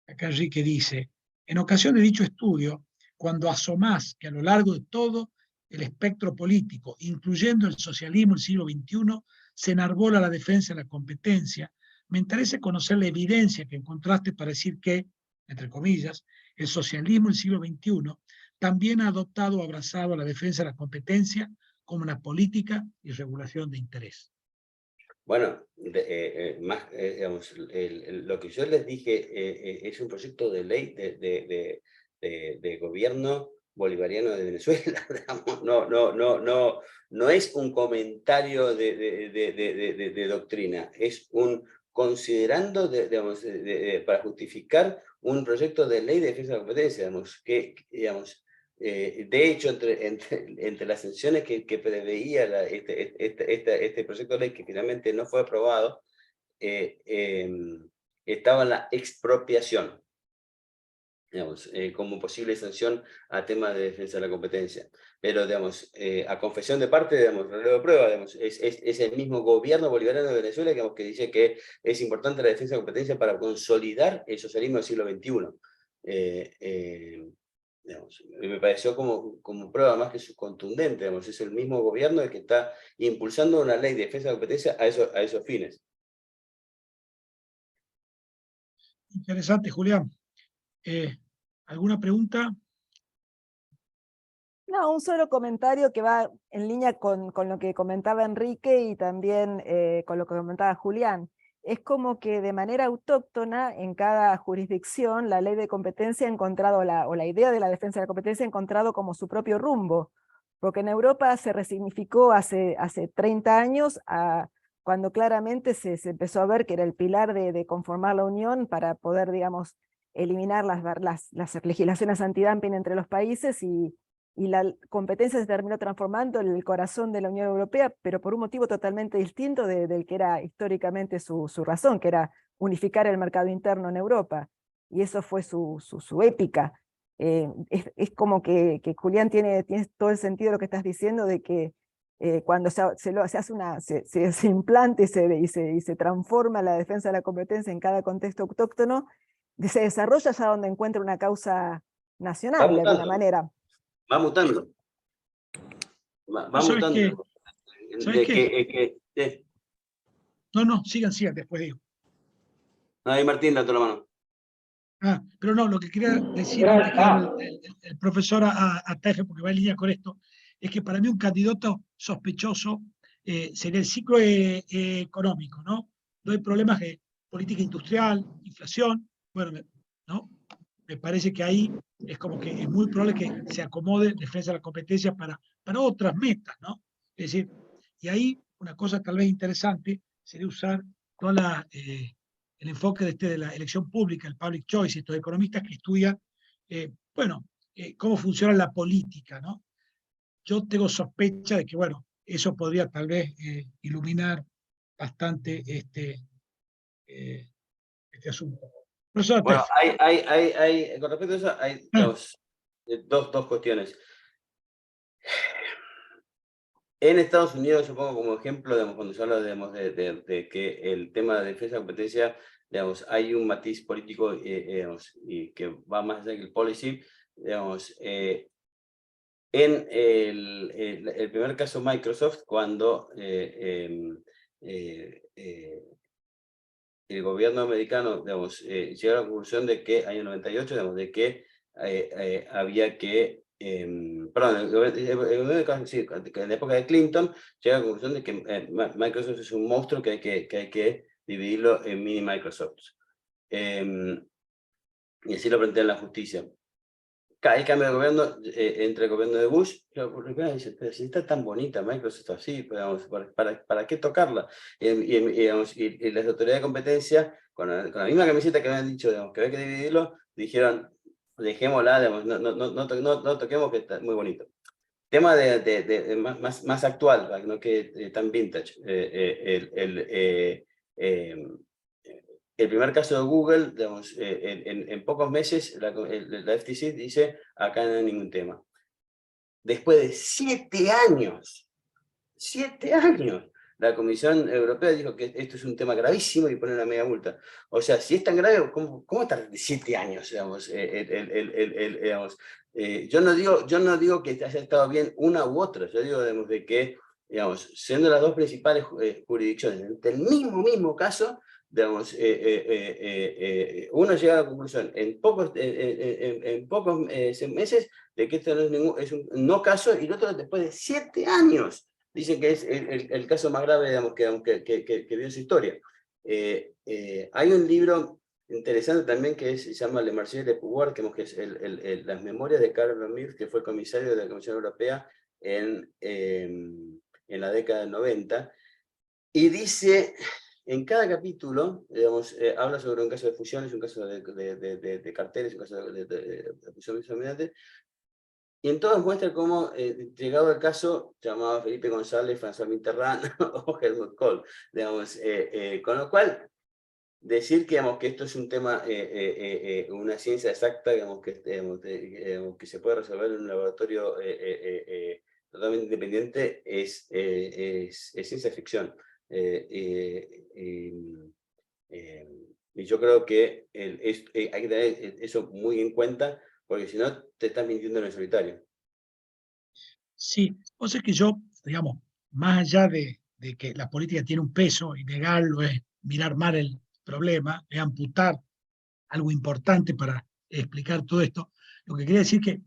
Acá Enrique dice, en ocasión de dicho estudio, cuando asomás que a lo largo de todo el espectro político, incluyendo el socialismo del siglo XXI, se enarbola la defensa de la competencia, me interesa conocer la evidencia que encontraste para decir que, entre comillas, el socialismo del siglo XXI también ha adoptado o abrazado la defensa de la competencia como una política y regulación de interés. Bueno, digamos, lo que yo les dije es un proyecto de ley de gobierno bolivariano de Venezuela, digamos. No es un comentario de doctrina, es un considerando, digamos, para justificar un proyecto de ley de defensa de la competencia, digamos, digamos, de hecho, entre las sanciones que preveía este proyecto de ley, que finalmente no fue aprobado, estaba la expropiación, digamos, como posible sanción a temas de defensa de la competencia. Pero, digamos, a confesión de parte, digamos, relevo de prueba, digamos, es el mismo gobierno bolivariano de Venezuela, digamos, que dice que es importante la defensa de la competencia para consolidar el socialismo del siglo XXI. Digamos, me pareció como prueba más que contundente, digamos, es el mismo gobierno el que está impulsando una ley de defensa de la competencia a esos fines. Interesante, Julián. ¿Alguna pregunta? No, un solo comentario que va en línea con lo que comentaba Enrique y también con lo que comentaba Julián. Es como que de manera autóctona en cada jurisdicción la ley de competencia ha encontrado, o la idea de la defensa de la competencia ha encontrado como su propio rumbo, porque en Europa se resignificó hace 30 años, cuando claramente se empezó a ver que era el pilar de conformar la Unión para poder, digamos, eliminar las legislaciones antidumping entre los países, y la competencia se terminó transformando en el corazón de la Unión Europea, pero por un motivo totalmente distinto del que era históricamente su razón, que era unificar el mercado interno en Europa. Y eso fue su épica. Es como que Julián tiene todo el sentido de lo que estás diciendo, de que cuando se implanta y se transforma la defensa de la competencia en cada contexto autóctono, se desarrolla ya donde encuentra una causa nacional, de alguna manera. Va mutando. Va mutando. ¿Sabes qué? No, sigan, después digo. Ahí Martín, date la mano. Pero no, lo que quería decir antes que el profesor Ataje, porque va en línea con esto, es que para mí un candidato sospechoso sería el ciclo económico, ¿no? No hay problemas de política industrial, inflación, bueno, ¿no? Me parece que ahí es como que es muy probable que se acomode defensa de la competencia para otras metas, ¿no? Es decir, y ahí una cosa tal vez interesante sería usar toda el enfoque de la elección pública, el public choice, estos economistas que estudian, cómo funciona la política, ¿no? Yo tengo sospecha de que, bueno, eso podría tal vez iluminar bastante este asunto. Profesor, bueno, con respecto a eso, hay dos cuestiones. En Estados Unidos, yo pongo como ejemplo, digamos, cuando se habla, digamos, de que el tema de defensa de competencia digamos, hay un matiz político digamos, y que va más allá que el policy, digamos, en el primer caso Microsoft, cuando el gobierno americano, digamos, llega a la conclusión de que, año 98, digamos, de que había que, perdón, sí, en la época de Clinton, llega a la conclusión de que Microsoft es un monstruo que hay que dividirlo en mini Microsoft. Y así lo plantea la justicia. El cambio de gobierno, entre el gobierno de Bush, dice, pero si está tan bonita Microsoft así, digamos, ¿para qué tocarla? Digamos, y las autoridades de competencia, con la misma camiseta que habían dicho, digamos, que había que dividirlo, dijeron, dejémosla, digamos, no toquemos, que está muy bonito. Tema más actual, no que tan vintage, el primer caso de Google, digamos, en pocos meses la FTC dice, acá no hay ningún tema. Después de 7 años, la Comisión Europea dijo que esto es un tema gravísimo y pone una mega multa. O sea, si es tan grave, ¿cómo tardar 7 años? Digamos, digamos, yo no digo que haya estado bien una u otra, yo digo, digamos, de que, digamos, siendo las dos principales jurisdicciones, ante el mismo caso, digamos, uno llega a la conclusión en pocos meses de que esto no es un no caso, y el otro después de 7 años dicen que es el caso más grave, digamos, que vio esa historia. Hay un libro interesante también que se llama Le Marché de Pouvoir, que es las memorias de Karl Lemire, que fue comisario de la Comisión Europea en la década del 90, y dice, en cada capítulo, digamos, habla sobre un caso de fusiones, un caso de carteles, un caso de fusiones dominantes, y en todos muestra cómo, llegado el caso, llamaba Felipe González, François Mitterrand o Helmut Kohl, digamos, con lo cual, decir que, digamos, que esto es un tema, una ciencia exacta, digamos, que se puede resolver en un laboratorio totalmente independiente, es ciencia ficción. Y yo creo que hay que tener eso muy en cuenta, porque si no, te estás mintiendo en el solitario. Sí, o sea que yo, digamos, más allá de que la política tiene un peso y negarlo es mirar mal el problema, es amputar algo importante para explicar todo esto, lo que quería decir que,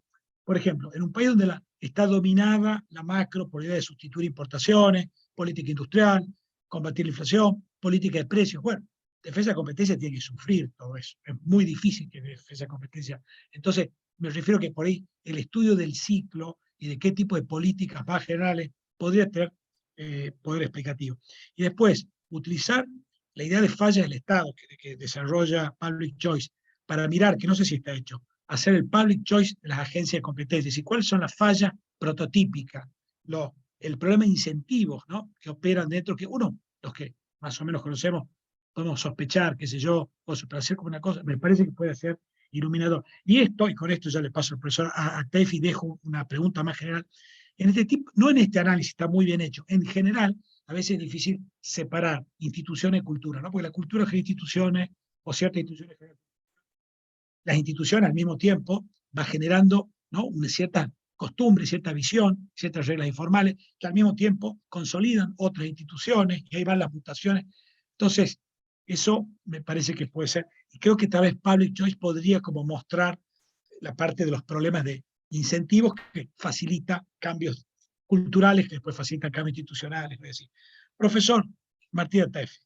por ejemplo, en un país donde está dominada la macro por la idea de sustituir importaciones, política industrial, combatir la inflación, política de precios, bueno, defensa de competencia tiene que sufrir todo eso. Es muy difícil que defensa de competencia. Entonces, me refiero que por ahí el estudio del ciclo y de qué tipo de políticas más generales podría tener poder explicativo. Y después, utilizar la idea de falla del Estado que desarrolla Public Choice para mirar, que no sé si está hecho, hacer el Public Choice de las agencias de competencia, y cuáles son las fallas prototípicas, el problema de incentivos, ¿no?, que operan dentro, que uno, los que más o menos conocemos, podemos sospechar, qué sé yo, o para hacer como una cosa, me parece que puede ser iluminador. Y esto, y con esto ya le paso al profesor a Tefi, dejo una pregunta más general. En este tipo, no en este análisis, está muy bien hecho. En general, a veces es difícil separar instituciones y cultura, ¿no? Porque la cultura genera instituciones, o ciertas instituciones generan. Las instituciones al mismo tiempo va generando, ¿no?, una cierta costumbre, cierta visión, ciertas reglas informales, que al mismo tiempo consolidan otras instituciones, y ahí van las mutaciones. Entonces, eso me parece que puede ser, y creo que tal vez Public Choice podría como mostrar la parte de los problemas de incentivos que facilita cambios culturales, que después facilitan cambios institucionales. Es decir, profesor Martí Tefi.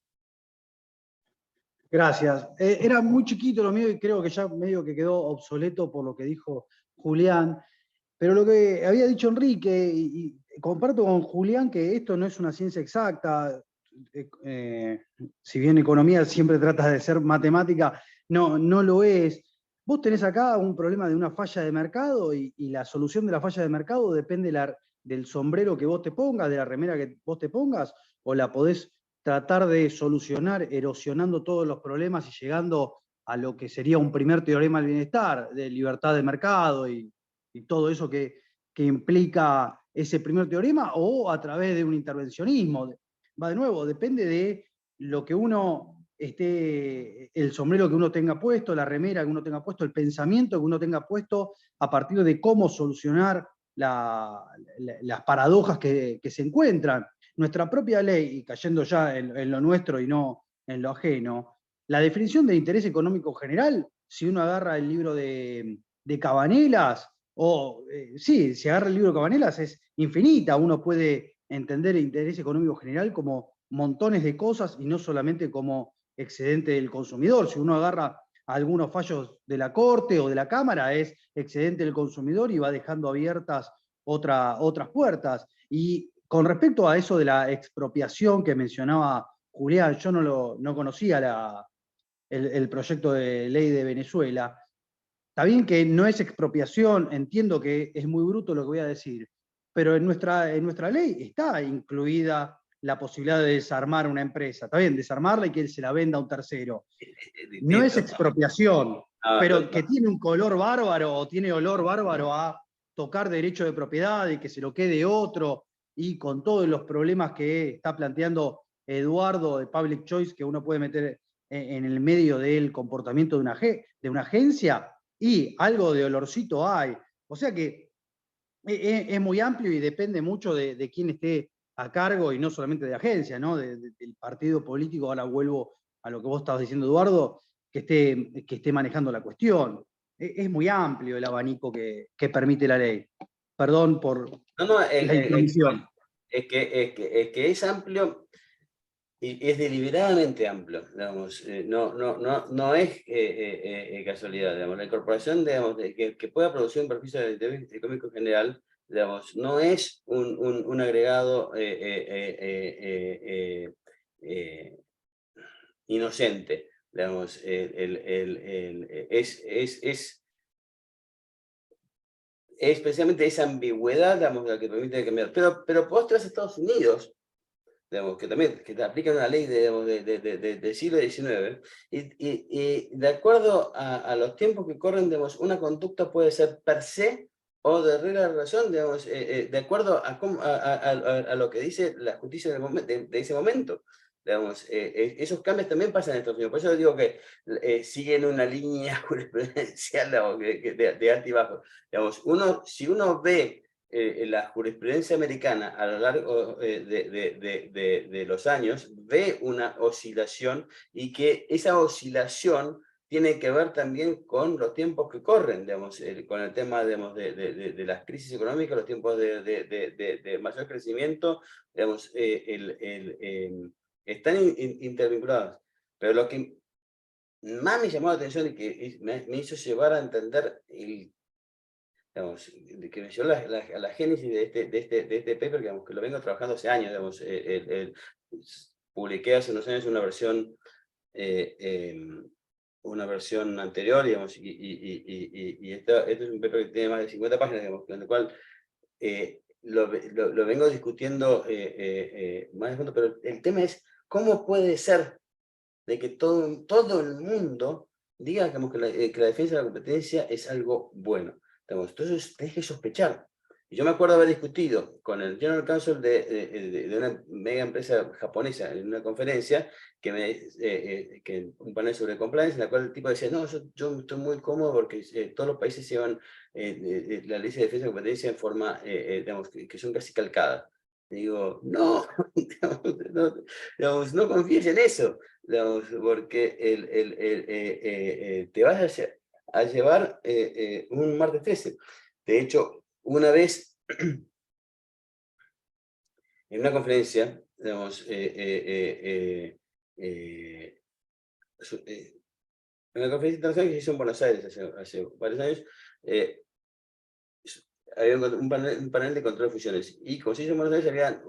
Gracias. Era muy chiquito lo mío y creo que ya medio que quedó obsoleto por lo que dijo Julián, pero lo que había dicho Enrique, y comparto con Julián que esto no es una ciencia exacta, si bien economía siempre trata de ser matemática, no lo es. Vos tenés acá un problema de una falla de mercado y la solución de la falla de mercado depende del sombrero que vos te pongas, de la remera que vos te pongas, o la podés tratar de solucionar erosionando todos los problemas y llegando a lo que sería un primer teorema del bienestar, de libertad de mercado y todo eso que implica ese primer teorema, o a través de un intervencionismo. Va de nuevo, depende de lo que uno esté el sombrero que uno tenga puesto, la remera que uno tenga puesto, el pensamiento que uno tenga puesto a partir de cómo solucionar las paradojas que se encuentran. Nuestra propia ley, y cayendo ya en lo nuestro y no en lo ajeno, la definición de interés económico general, si uno agarra el libro de Cabanelas, sí, si agarra el libro de Cabanelas es infinita, uno puede entender el interés económico general como montones de cosas y no solamente como excedente del consumidor. Si uno agarra algunos fallos de la Corte o de la Cámara, es excedente del consumidor y va dejando abiertas otras puertas. Y con respecto a eso de la expropiación que mencionaba Julián, yo no conocía el proyecto de ley de Venezuela. Está bien que no es expropiación, entiendo que es muy bruto lo que voy a decir, pero en nuestra ley está incluida la posibilidad de desarmar una empresa. Está bien, desarmarla y que él se la venda a un tercero. No es expropiación, pero que tiene un color bárbaro o tiene olor bárbaro a tocar derecho de propiedad y que se lo quede otro, y con todos los problemas que está planteando Eduardo de Public Choice, que uno puede meter en el medio del comportamiento de una agencia, y algo de olorcito hay. O sea que es muy amplio y depende mucho de quién esté a cargo, y no solamente de agencia, ¿no? Del partido político. Ahora vuelvo a lo que vos estabas diciendo, Eduardo, que esté manejando la cuestión. Es muy amplio el abanico que permite la ley. Perdón por la intromisión. Es que es amplio y es deliberadamente amplio, digamos, no es casualidad, digamos. La incorporación, digamos, que pueda producir un perjuicio del interés económico general, digamos, no es un agregado inocente, digamos, es precisamente esa ambigüedad, digamos, la que permite cambiar. Pero vos te vas a Estados Unidos, digamos, que también te aplican una ley del siglo XIX, y de acuerdo a los tiempos que corren, digamos, una conducta puede ser per se o de regla de relación, digamos, de acuerdo a lo que dice la justicia de ese momento. Digamos, esos cambios también pasan en Estados Unidos. Por eso digo que siguen una línea jurisprudencial, digamos, de alto y bajo. Digamos, si uno ve la jurisprudencia americana a lo largo de los años, ve una oscilación, y que esa oscilación tiene que ver también con los tiempos que corren, digamos, con el tema, digamos, de las crisis económicas, los tiempos de mayor crecimiento, digamos, están intervinculados. Pero lo que más me llamó la atención y que me hizo llevar a entender digamos, que me llevó a la génesis de este paper, digamos, que lo vengo trabajando hace años, digamos, publiqué hace unos años una versión anterior, digamos, y este es un paper que tiene más de 50 páginas, digamos, en el cual lo vengo discutiendo más de fondo, pero el tema es cómo puede ser de que todo el mundo diga, digamos, que la defensa de la competencia es algo bueno. Entonces tenés que sospechar. Y yo me acuerdo haber discutido con el General Counsel de una mega empresa japonesa en una conferencia, que un panel sobre compliance, en la cual el tipo decía, no, yo estoy muy cómodo porque todos los países llevan la ley de defensa de la competencia en forma, digamos, que son casi calcadas. Y digo, no, digamos, no confíes en eso, digamos, porque te vas a llevar un martes 13. De hecho, una vez en una conferencia, digamos, en una conferencia internacional que se hizo en Buenos Aires hace varios años, había un panel de control de fusiones, y como se hizo en Buenos Aires, habían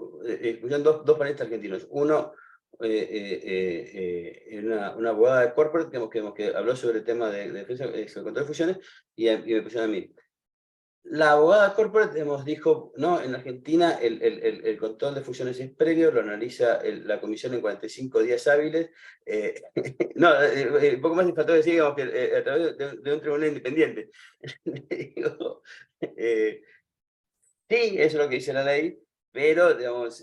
dos panelistas argentinos. Uno, una abogada de corporate, que habló sobre el tema de defensa, sobre control de fusiones, y me pusieron a mí. La abogada corporate, digamos, dijo, no, en Argentina el control de fusiones es previo, lo analiza la comisión en 45 días hábiles. No, un poco más me faltó decir, digamos, que a través de un tribunal independiente. Digo, sí, eso es lo que dice la ley, pero digamos,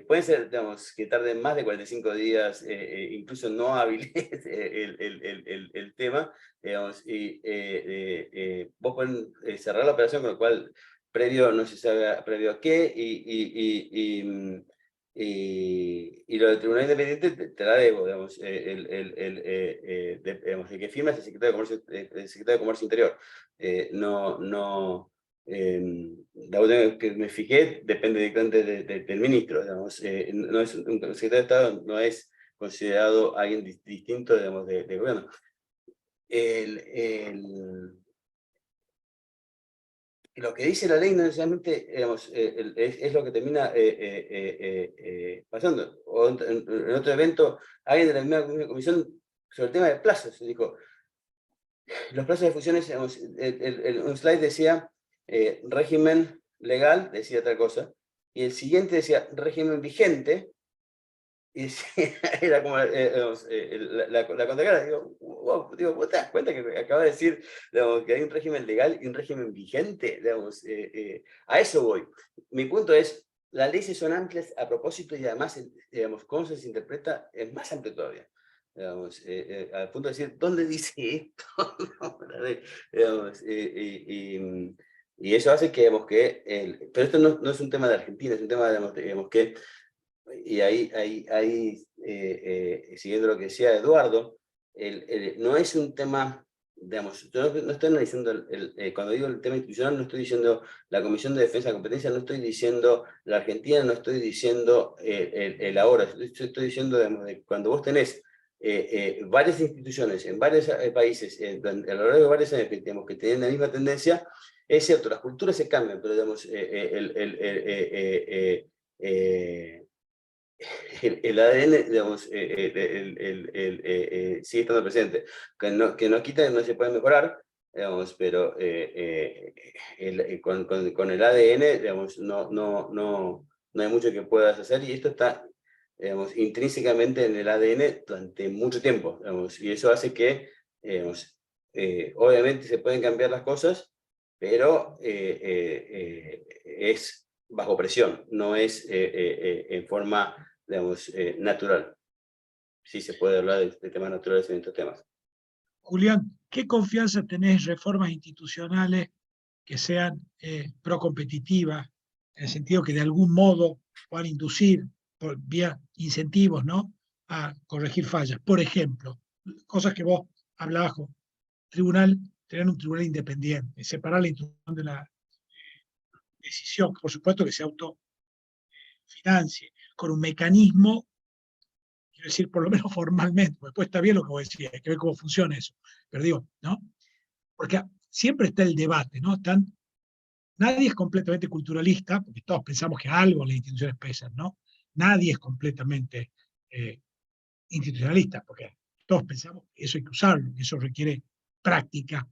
pueden ser, digamos, que tarden más de 45 días, incluso no hábiles el tema, digamos, y vos pueden cerrar la operación, con lo cual previo no se sabe previo a qué, y lo del Tribunal Independiente te la debo, digamos, digamos, el que firma es el Secretario de Comercio Interior, no. La última que me fijé depende directamente del ministro, digamos, no es un secretario de Estado, no es considerado alguien distinto, digamos, de gobierno. Lo que dice la ley no necesariamente, digamos, es lo que termina pasando. O en otro evento, alguien de la misma comisión sobre el tema de plazos dijo, los plazos de fusiones, digamos, un slide decía régimen legal, decía otra cosa, y el siguiente decía régimen vigente, y decía, era como la contracara. Digo, wow, digo, ¿vos te das cuenta que acaba de decir, digamos, que hay un régimen legal y un régimen vigente? Digamos, a eso voy. Mi punto es, las leyes son amplias a propósito y además, digamos, cómo se interpreta es más amplio todavía. Digamos, al punto de decir, ¿dónde dice esto? Digamos, y eso hace que, digamos, pero esto no es un tema de Argentina, es un tema, digamos que, y ahí siguiendo lo que decía Eduardo, no es un tema, digamos, yo no estoy analizando, cuando digo el tema institucional, no estoy diciendo la Comisión de Defensa de Competencia, no estoy diciendo la Argentina, no estoy diciendo el ahora, estoy diciendo, digamos, cuando vos tenés varias instituciones en varios países, a lo largo de varios años que tienen la misma tendencia, es cierto, las culturas se cambian, pero digamos, el ADN, digamos, sigue estando presente, que no quita que no se puede mejorar, digamos, pero con el ADN, digamos, no hay mucho que puedas hacer, y esto está, digamos, intrínsecamente en el ADN durante mucho tiempo, digamos, y eso hace que, digamos, obviamente se pueden cambiar las cosas, pero es bajo presión, no es en forma, digamos, natural. Sí se puede hablar de temas naturales en estos temas. Julián, ¿qué confianza tenés en reformas institucionales que sean procompetitivas, en el sentido que de algún modo puedan inducir, por vía incentivos, ¿no?, a corregir fallas? Por ejemplo, cosas que vos hablabas con tribunal, tener un tribunal independiente, separar la institución de la decisión, por supuesto que se autofinancie, con un mecanismo, quiero decir, por lo menos formalmente, porque después está bien lo que vos decías, hay que ver cómo funciona eso, pero digo, ¿no? Porque siempre está el debate, ¿no? Nadie es completamente culturalista, porque todos pensamos que algo las instituciones pesan, ¿no? Nadie es completamente institucionalista, porque todos pensamos que eso hay que usarlo, que eso requiere prácticas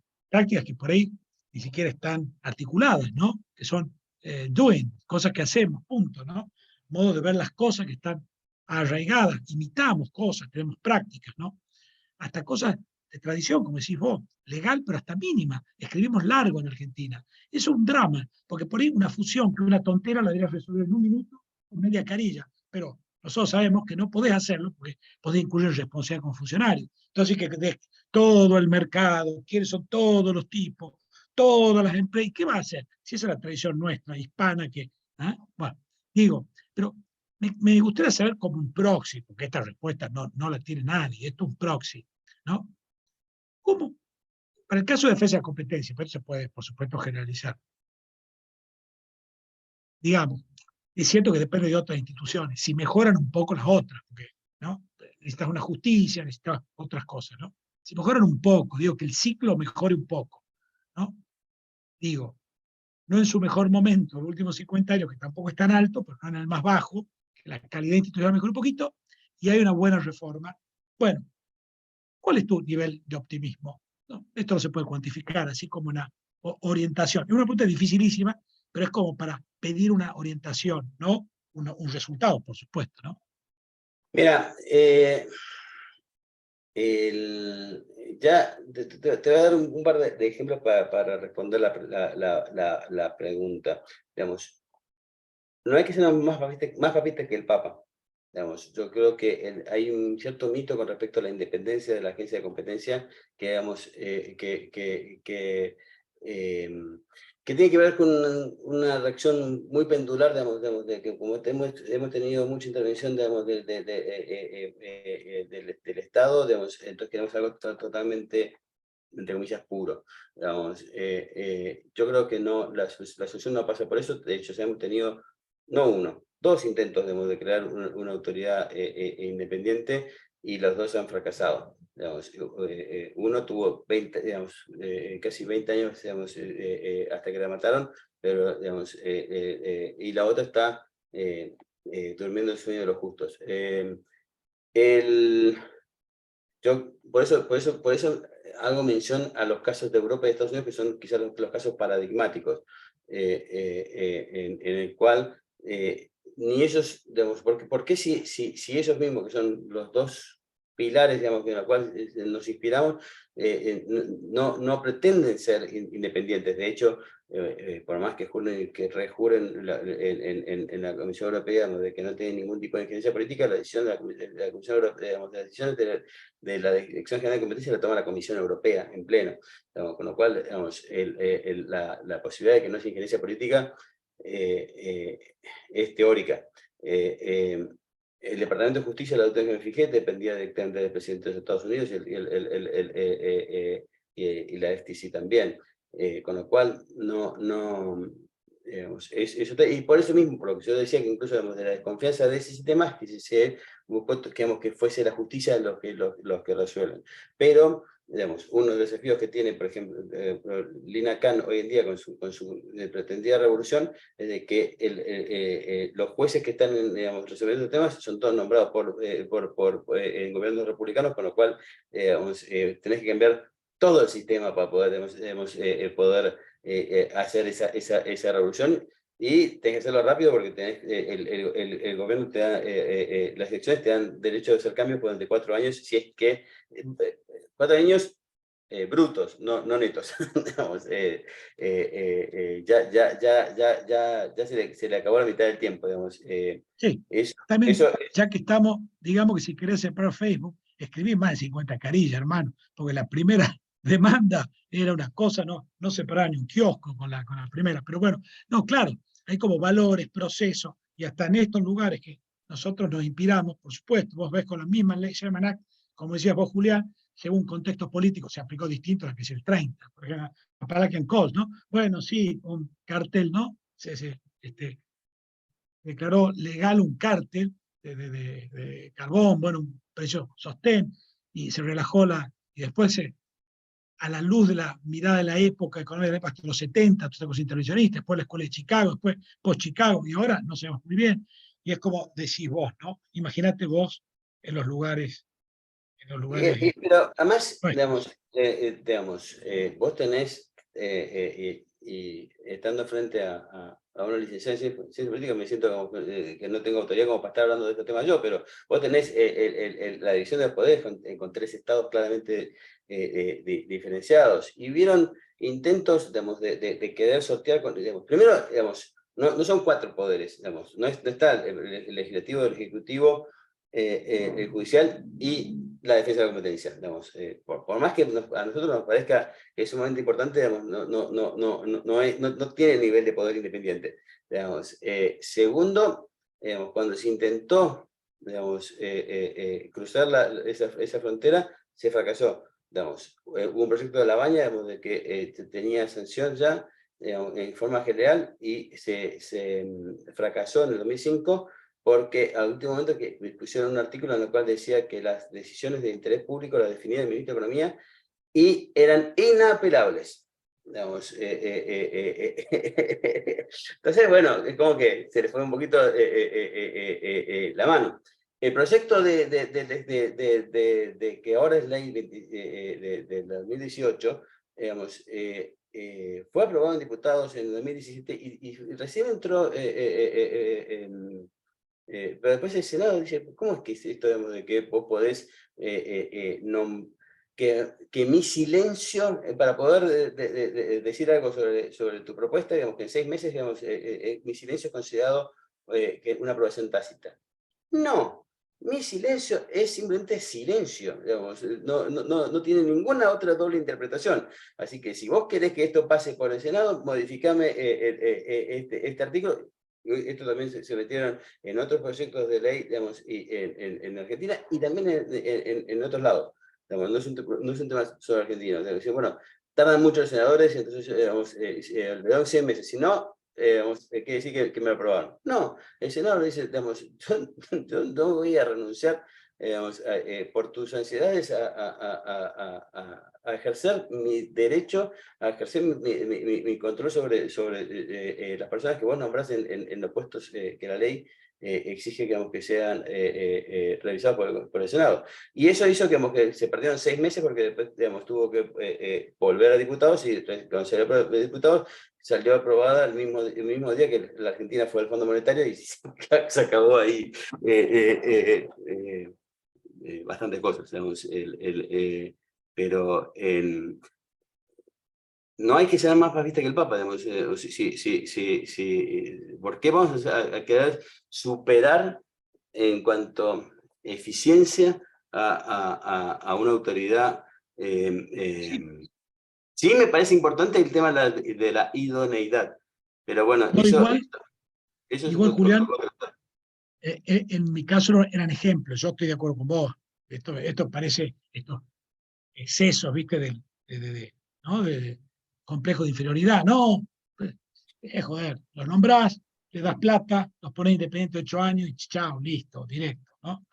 que por ahí ni siquiera están articuladas, ¿no? Que son doing, cosas que hacemos, punto, ¿no? Modo de ver las cosas que están arraigadas, imitamos cosas, tenemos prácticas, ¿no? Hasta cosas de tradición, como decís vos, legal, pero hasta mínima. Escribimos largo en Argentina. Eso es un drama, porque por ahí una fusión, que una tontera la deberías resolver en un minuto, con media carilla, pero nosotros sabemos que no podés hacerlo porque podés incurrir en responsabilidad como funcionario. Entonces, que todo el mercado, quiénes son todos los tipos, todas las empresas, ¿qué va a hacer? Si esa es la tradición nuestra, hispana, que, bueno, digo, pero me gustaría saber como un proxy, porque esta respuesta no la tiene nadie, esto es un proxy, ¿no? ¿Cómo? Para el caso de defensa de competencia, pero se puede, por supuesto, generalizar. Digamos, es cierto que depende de otras instituciones, si mejoran un poco las otras, porque, ¿no?, necesitas una justicia, necesitas otras cosas, ¿no? Si mejoran un poco, digo, que el ciclo mejore un poco, ¿no? Digo, no en su mejor momento, los últimos 50 años, que tampoco es tan alto, pero no en el más bajo, que la calidad institucional mejore un poquito, y hay una buena reforma. Bueno, ¿cuál es tu nivel de optimismo? ¿No? Esto no se puede cuantificar, así como una orientación. Es una pregunta dificilísima, pero es como para pedir una orientación, ¿no? Un resultado, por supuesto, ¿no? Mira, ya te voy a dar un par de ejemplos para responder la pregunta. Digamos, no hay que ser más papista que el Papa. Digamos, yo creo que hay un cierto mito con respecto a la independencia de la agencia de competencia que, digamos, que tiene que ver con una reacción muy pendular, digamos, de que como hemos tenido mucha intervención, digamos, del Estado, digamos, entonces queremos algo totalmente, entre comillas, puro. Digamos, yo creo que no, la solución no pasa por eso. De hecho, hemos tenido, no uno, dos intentos de crear una autoridad independiente, y los dos han fracasado. Digamos, uno tuvo 20, digamos, casi 20 años, digamos, hasta que la mataron, pero, digamos, y la otra está durmiendo el sueño de los justos. Yo por eso hago mención a los casos de Europa y Estados Unidos, que son quizás los casos paradigmáticos, en el cual ni ellos, digamos, ¿por qué si ellos mismos, que son los dos pilares, digamos, en los cuales nos inspiramos, no pretenden ser independientes? De hecho, por más que rejuren en la Comisión Europea, digamos, de que no tienen ningún tipo de injerencia política, la decisión de la Comisión Europea, digamos, las decisiones de la Dirección General de Competencia la toma la Comisión Europea en pleno, digamos, con lo cual, digamos, la posibilidad de que no haya injerencia política es teórica. El Departamento de Justicia, la doctora que me fijé, dependía directamente del presidente de los Estados Unidos, y la FTC también. Con lo cual, digamos, y por eso mismo, por lo que yo decía, que incluso, digamos, de la desconfianza de ese sistema, que se buscó, digamos, que fuese la justicia los que resuelven. Pero, digamos, uno de los desafíos que tiene, por ejemplo, Lina Khan hoy en día con su pretendida revolución, es de que los jueces que están, digamos, resolviendo temas son todos nombrados por gobiernos republicanos, con lo cual, digamos, tenés que cambiar todo el sistema para poder, poder hacer esa revolución, y tenés que hacerlo rápido porque tenés, el gobierno te da, las elecciones te dan derecho de hacer cambios durante 4 años, si es que 4 años brutos, no netos. Digamos, ya se le acabó la mitad del tiempo, digamos. Sí, también, ya que estamos, digamos que si querés separar Facebook, escribí más de 50 carillas, hermano, porque la primera demanda era una cosa, no separaba ni un kiosco con la primera, pero bueno, no, claro, hay como valores, procesos, y hasta en estos lugares que nosotros nos inspiramos, por supuesto, vos ves con la misma ley Sherman Act, como decías vos, Julián, según contexto político se aplicó distinto a la que es el 30, por ejemplo, Appalachian Coast, ¿no? Bueno, sí, un cartel, ¿no? Declaró legal un cártel de carbón, bueno, un precio sostén, y se relajó y después a la luz de la mirada de la época económica de la época, hasta los 70, todas cosas intervencionistas, después la escuela de Chicago, después post-Chicago, y ahora no sabemos muy bien. Y es como decís vos, ¿no? Imagínate vos en los lugares. Pero además, Bueno, digamos, vos tenés, y estando frente a una licenciada en ciencia política, me siento como que no tengo autoridad como para estar hablando de estos temas yo, pero vos tenés la división de poderes con 3 estados claramente diferenciados, y vieron intentos, digamos, de querer sortear, digamos, primero, digamos, no son 4 poderes, digamos, no está el legislativo, el ejecutivo, el judicial y la defensa de la competencia, digamos, por más que a nosotros nos parezca que es sumamente importante, digamos, no tiene nivel de poder independiente, digamos. Segundo, digamos, cuando se intentó, digamos, cruzar esa frontera, se fracasó, digamos. Hubo un proyecto de La Baña, digamos, de que tenía sanción ya, digamos, en forma general, y se fracasó en el 2005, porque al último momento que pusieron un artículo en el cual decía que las decisiones de interés público las definía el ministro de Economía y eran inapelables. Digamos, entonces, bueno, es como que se le fue un poquito la mano. El proyecto de que ahora es ley de 2018, digamos, fue aprobado en diputados en 2017 y recién entró pero después el Senado dice, ¿cómo es que es esto, digamos, de que vos podés, que mi silencio, para poder decir algo sobre tu propuesta, digamos, que en 6 meses, digamos, mi silencio es considerado que una aprobación tácita. No, mi silencio es simplemente silencio, digamos, no tiene ninguna otra doble interpretación. Así que si vos querés que esto pase por el Senado, modificame este artículo. Esto también se metieron en otros proyectos de ley, digamos, en Argentina y también en otros lados. Digamos, no es un tema solo argentino. Digamos, bueno, tardan mucho los senadores, entonces digamos, le dan 100 meses. Si no, quiere decir que me lo aprobaron. No, el senador dice, digamos, yo no voy a renunciar digamos, por tus ansiedades a ejercer mi derecho, a ejercer mi control sobre las personas que vos nombrás en los puestos que la ley exige que sean revisados por el Senado. Y eso hizo que se perdieron 6 meses porque después digamos, tuvo que volver a diputados y cuando salió a diputados salió aprobada el mismo día que la Argentina fue al Fondo Monetario y se acabó ahí bastantes cosas, digamos, pero no hay que ser más papista que el Papa, digamos, ¿por qué vamos a querer superar en cuanto a eficiencia a una autoridad? Sí me parece importante el tema de la idoneidad, pero bueno, no, eso es igual Julián, en mi caso eran ejemplos, yo estoy de acuerdo con vos, esto parece, estos excesos, ¿viste? ¿no? de complejo de inferioridad, no, joder, los nombrás, le das plata, los pones independientes 8 años y chao, listo, directo, ¿no?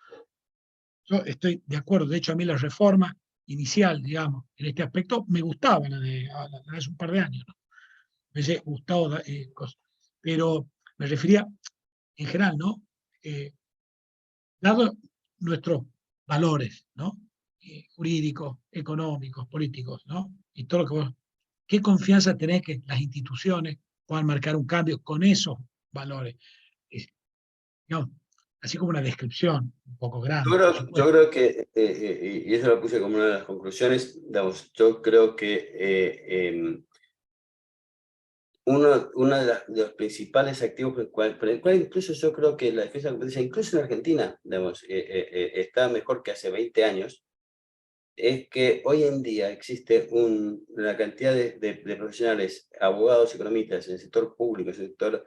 Yo estoy de acuerdo, de hecho a mí la reforma inicial, digamos, en este aspecto me gustaba la de hace un par de años, ¿no? Me hubiese gustado cosas, pero me refería en general, ¿no? Dado nuestros valores, ¿no? Jurídicos, económicos, políticos, ¿no? Y todo lo que vos, ¿qué confianza tenés que las instituciones puedan marcar un cambio con esos valores? No, así como una descripción un poco grande. Yo creo que, y eso lo puse como una de las conclusiones, digamos, yo creo que uno de los principales activos por el cual incluso yo creo que la defensa de la competencia, incluso en Argentina, digamos, está mejor que hace 20 años, es que hoy en día existe una cantidad de profesionales, abogados, economistas, en el sector público, en el sector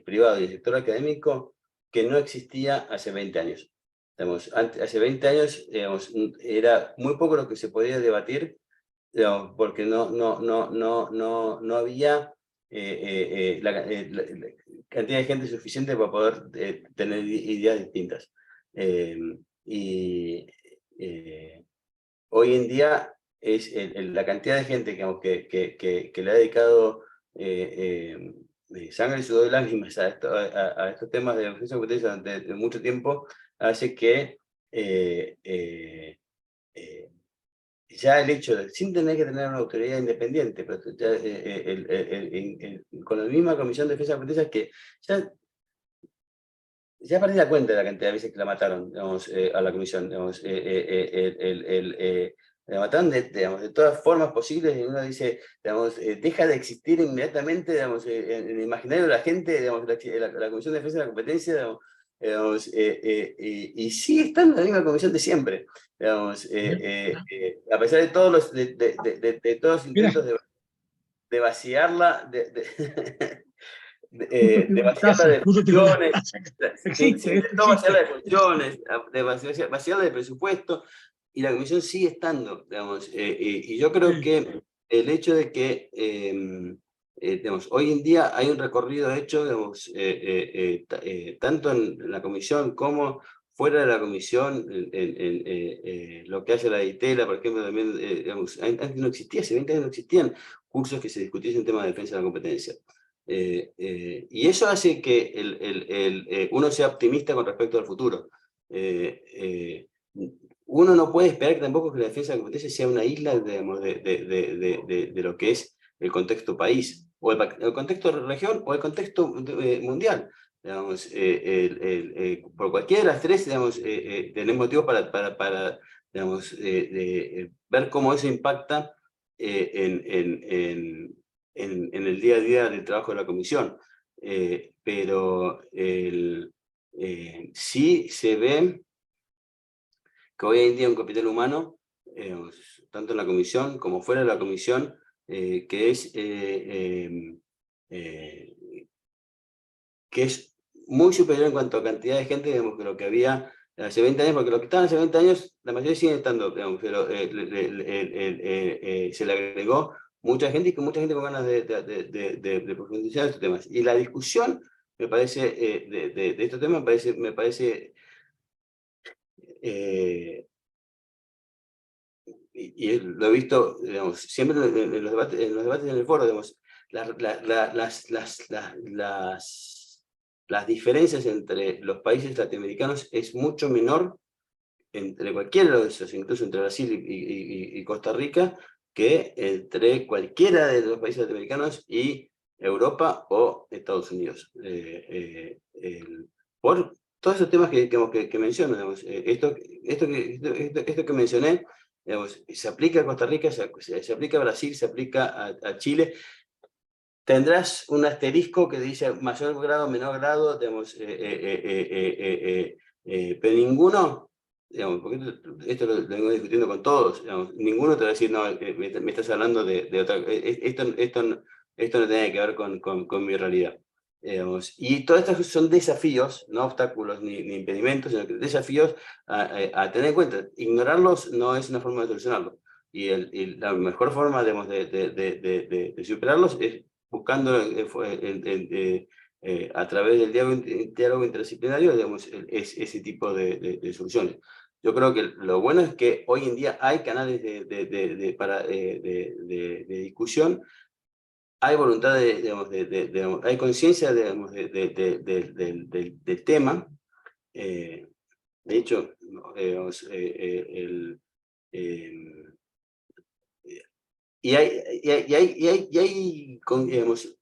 privado y el sector académico, que no existía hace 20 años. Digamos, hace 20 años digamos, era muy poco lo que se podía debatir, digamos, porque no había la cantidad de gente suficiente para poder tener ideas distintas. Hoy en día es la cantidad de gente que le ha dedicado sangre, sudor y lágrimas a estos temas de defensa de competencia durante mucho tiempo, hace que ya el hecho de, sin tener que tener una autoridad independiente, pero ya, con la misma Comisión de Defensa de Competencias, que ya perdí la cuenta de la cantidad de veces que la mataron, digamos, a la comisión, digamos, la mataron de todas formas posibles, y uno dice, digamos, deja de existir inmediatamente, digamos, en el imaginario de la gente, digamos, la Comisión de Defensa de la Competencia, digamos, y sigue estando en la misma comisión de siempre, digamos, a pesar de todos los, de todos los intentos de vaciarla, de vaciarla de funciones, intentó vaciarla de funciones, de vaciarla de presupuesto, y la comisión sigue estando, digamos, y yo creo que el hecho de que, digamos, hoy en día hay un recorrido hecho, digamos, tanto en la comisión como fuera de la comisión, lo que hace la DITELA, por ejemplo, también, digamos, antes no existía, hace 20 años no existían cursos que se discutiesen temas de defensa de la competencia. Y eso hace que uno sea optimista con respecto al futuro. Uno no puede esperar que tampoco que la defensa de la competencia sea una isla, digamos, de lo que es el contexto país, o el contexto de región, o el contexto mundial. Digamos, por cualquiera de las tres, digamos, tenemos motivos para digamos, ver cómo eso impacta en el día a día del trabajo de la comisión. pero sí se ve que hoy en día un capital humano, tanto en la comisión como fuera de la comisión, que es muy superior en cuanto a cantidad de gente, digamos, que lo que había hace 20 años, porque los que estaban hace 20 años, la mayoría siguen estando, digamos, pero se le agregó mucha gente y con mucha gente con ganas de profundizar estos temas. Y la discusión, me parece, de estos temas, me parece y lo he visto, digamos, siempre en los debates en el foro, digamos, las diferencias entre los países latinoamericanos es mucho menor entre cualquiera de esos, incluso entre Brasil y Costa Rica, que entre cualquiera de los países latinoamericanos y Europa o Estados Unidos. Por todos esos temas que menciono, digamos, esto que mencioné, digamos, se aplica a Costa Rica, se aplica a Brasil, se aplica a Chile. Tendrás un asterisco que dice mayor grado, menor grado, digamos, pero ninguno, digamos, porque esto lo vengo discutiendo con todos, digamos, ninguno te va a decir, no, me estás hablando de otra, esto no tiene que ver con mi realidad. Digamos, y todos estos son desafíos, no obstáculos ni impedimentos, sino que desafíos a tener en cuenta. Ignorarlos no es una forma de solucionarlo. Y la mejor forma, digamos, de superarlos es buscando a través del diálogo interdisciplinario, digamos, ese tipo de soluciones. Yo creo que lo bueno es que hoy en día hay canales de discusión, hay voluntad, digamos, hay conciencia, digamos, del tema. De hecho, digamos, hay digamos,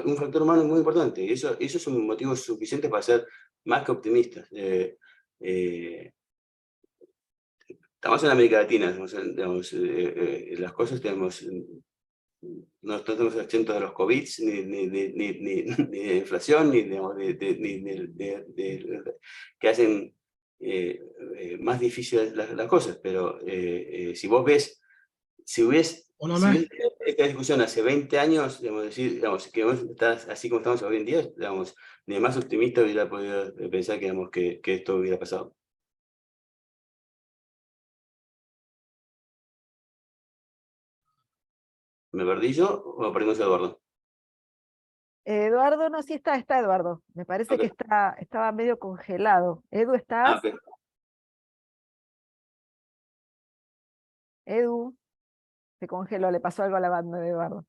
un factor humano muy importante, y eso es un motivo suficiente para ser más que optimistas. Estamos en América Latina, digamos, las cosas, digamos, no estamos exentos de los COVID, ni de inflación, ni que hacen más difíciles las cosas, pero si vos ves, si hubiese esta discusión hace 20 años, digamos, que vamos a estar así como estamos hoy en día, digamos, ni más optimista hubiera podido pensar que, digamos, que esto hubiera pasado. ¿Me perdí yo o perdimos a Eduardo? Eduardo, no, sí está Eduardo. Me parece Okay. que estaba medio congelado. Edu, ¿estás? Okay. Edu, se congeló, le pasó algo a la banda de Eduardo.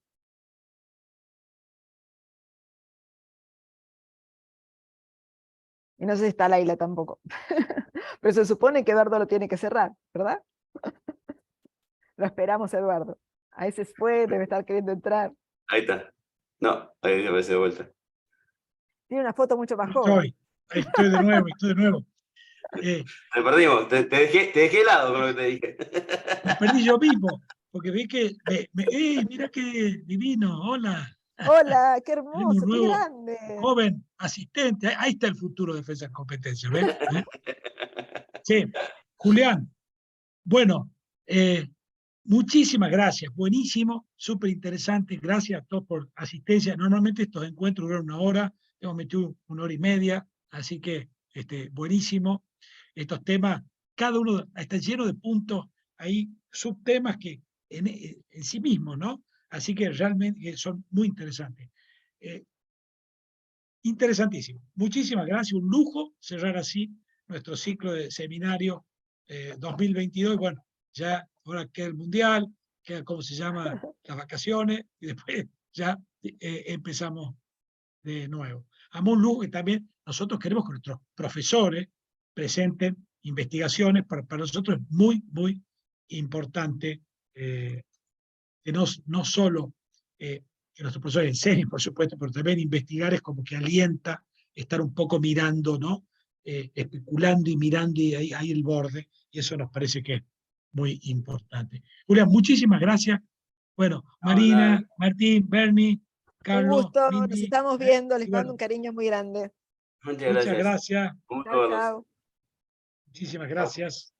Y no sé si está Laila tampoco. Pero se supone que Eduardo lo tiene que cerrar, ¿verdad? Lo esperamos, Eduardo. Ahí se fue, debe estar queriendo entrar. Ahí está. No, ahí aparece de vuelta. Tiene una foto mucho más joven. Ahí estoy de nuevo, Te perdimos, te dejé helado con lo que te dije. Me perdí yo mismo, porque vi que, mira qué divino, hola. Hola, qué Tenemos hermoso, un qué nuevo grande. joven asistente, ahí está el futuro de Defensa en Competencia, ¿ves? Sí, Julián, bueno, muchísimas gracias, buenísimo, súper interesante, gracias a todos por asistencia. Normalmente estos encuentros duran 1 hora, hemos metido 1 hora y media, así que buenísimo. Estos temas, cada uno está lleno de puntos, hay subtemas que en sí mismos, ¿no? Así que realmente son muy interesantes. Interesantísimo. Muchísimas gracias, un lujo cerrar así nuestro ciclo de seminario 2022. Bueno, ya ahora queda el Mundial, queda cómo se llama las vacaciones, y después ya empezamos de nuevo. A un lujo, y también nosotros queremos que nuestros profesores presenten investigaciones, para nosotros es muy, muy importante que no solo que nuestros profesores enseñen, por supuesto, pero también investigar es como que alienta estar un poco mirando, ¿no? Especulando y mirando y ahí el borde, y eso nos parece que es muy importante. Julián, muchísimas gracias. Bueno, Marina, Martín, Bernie, Carlos, gusto, nos Mindy, estamos viendo, les y mando bueno, un cariño muy grande. Muchas muchas gracias. gracias, Un gusto Chao, verlos. chao. muchísimas gracias.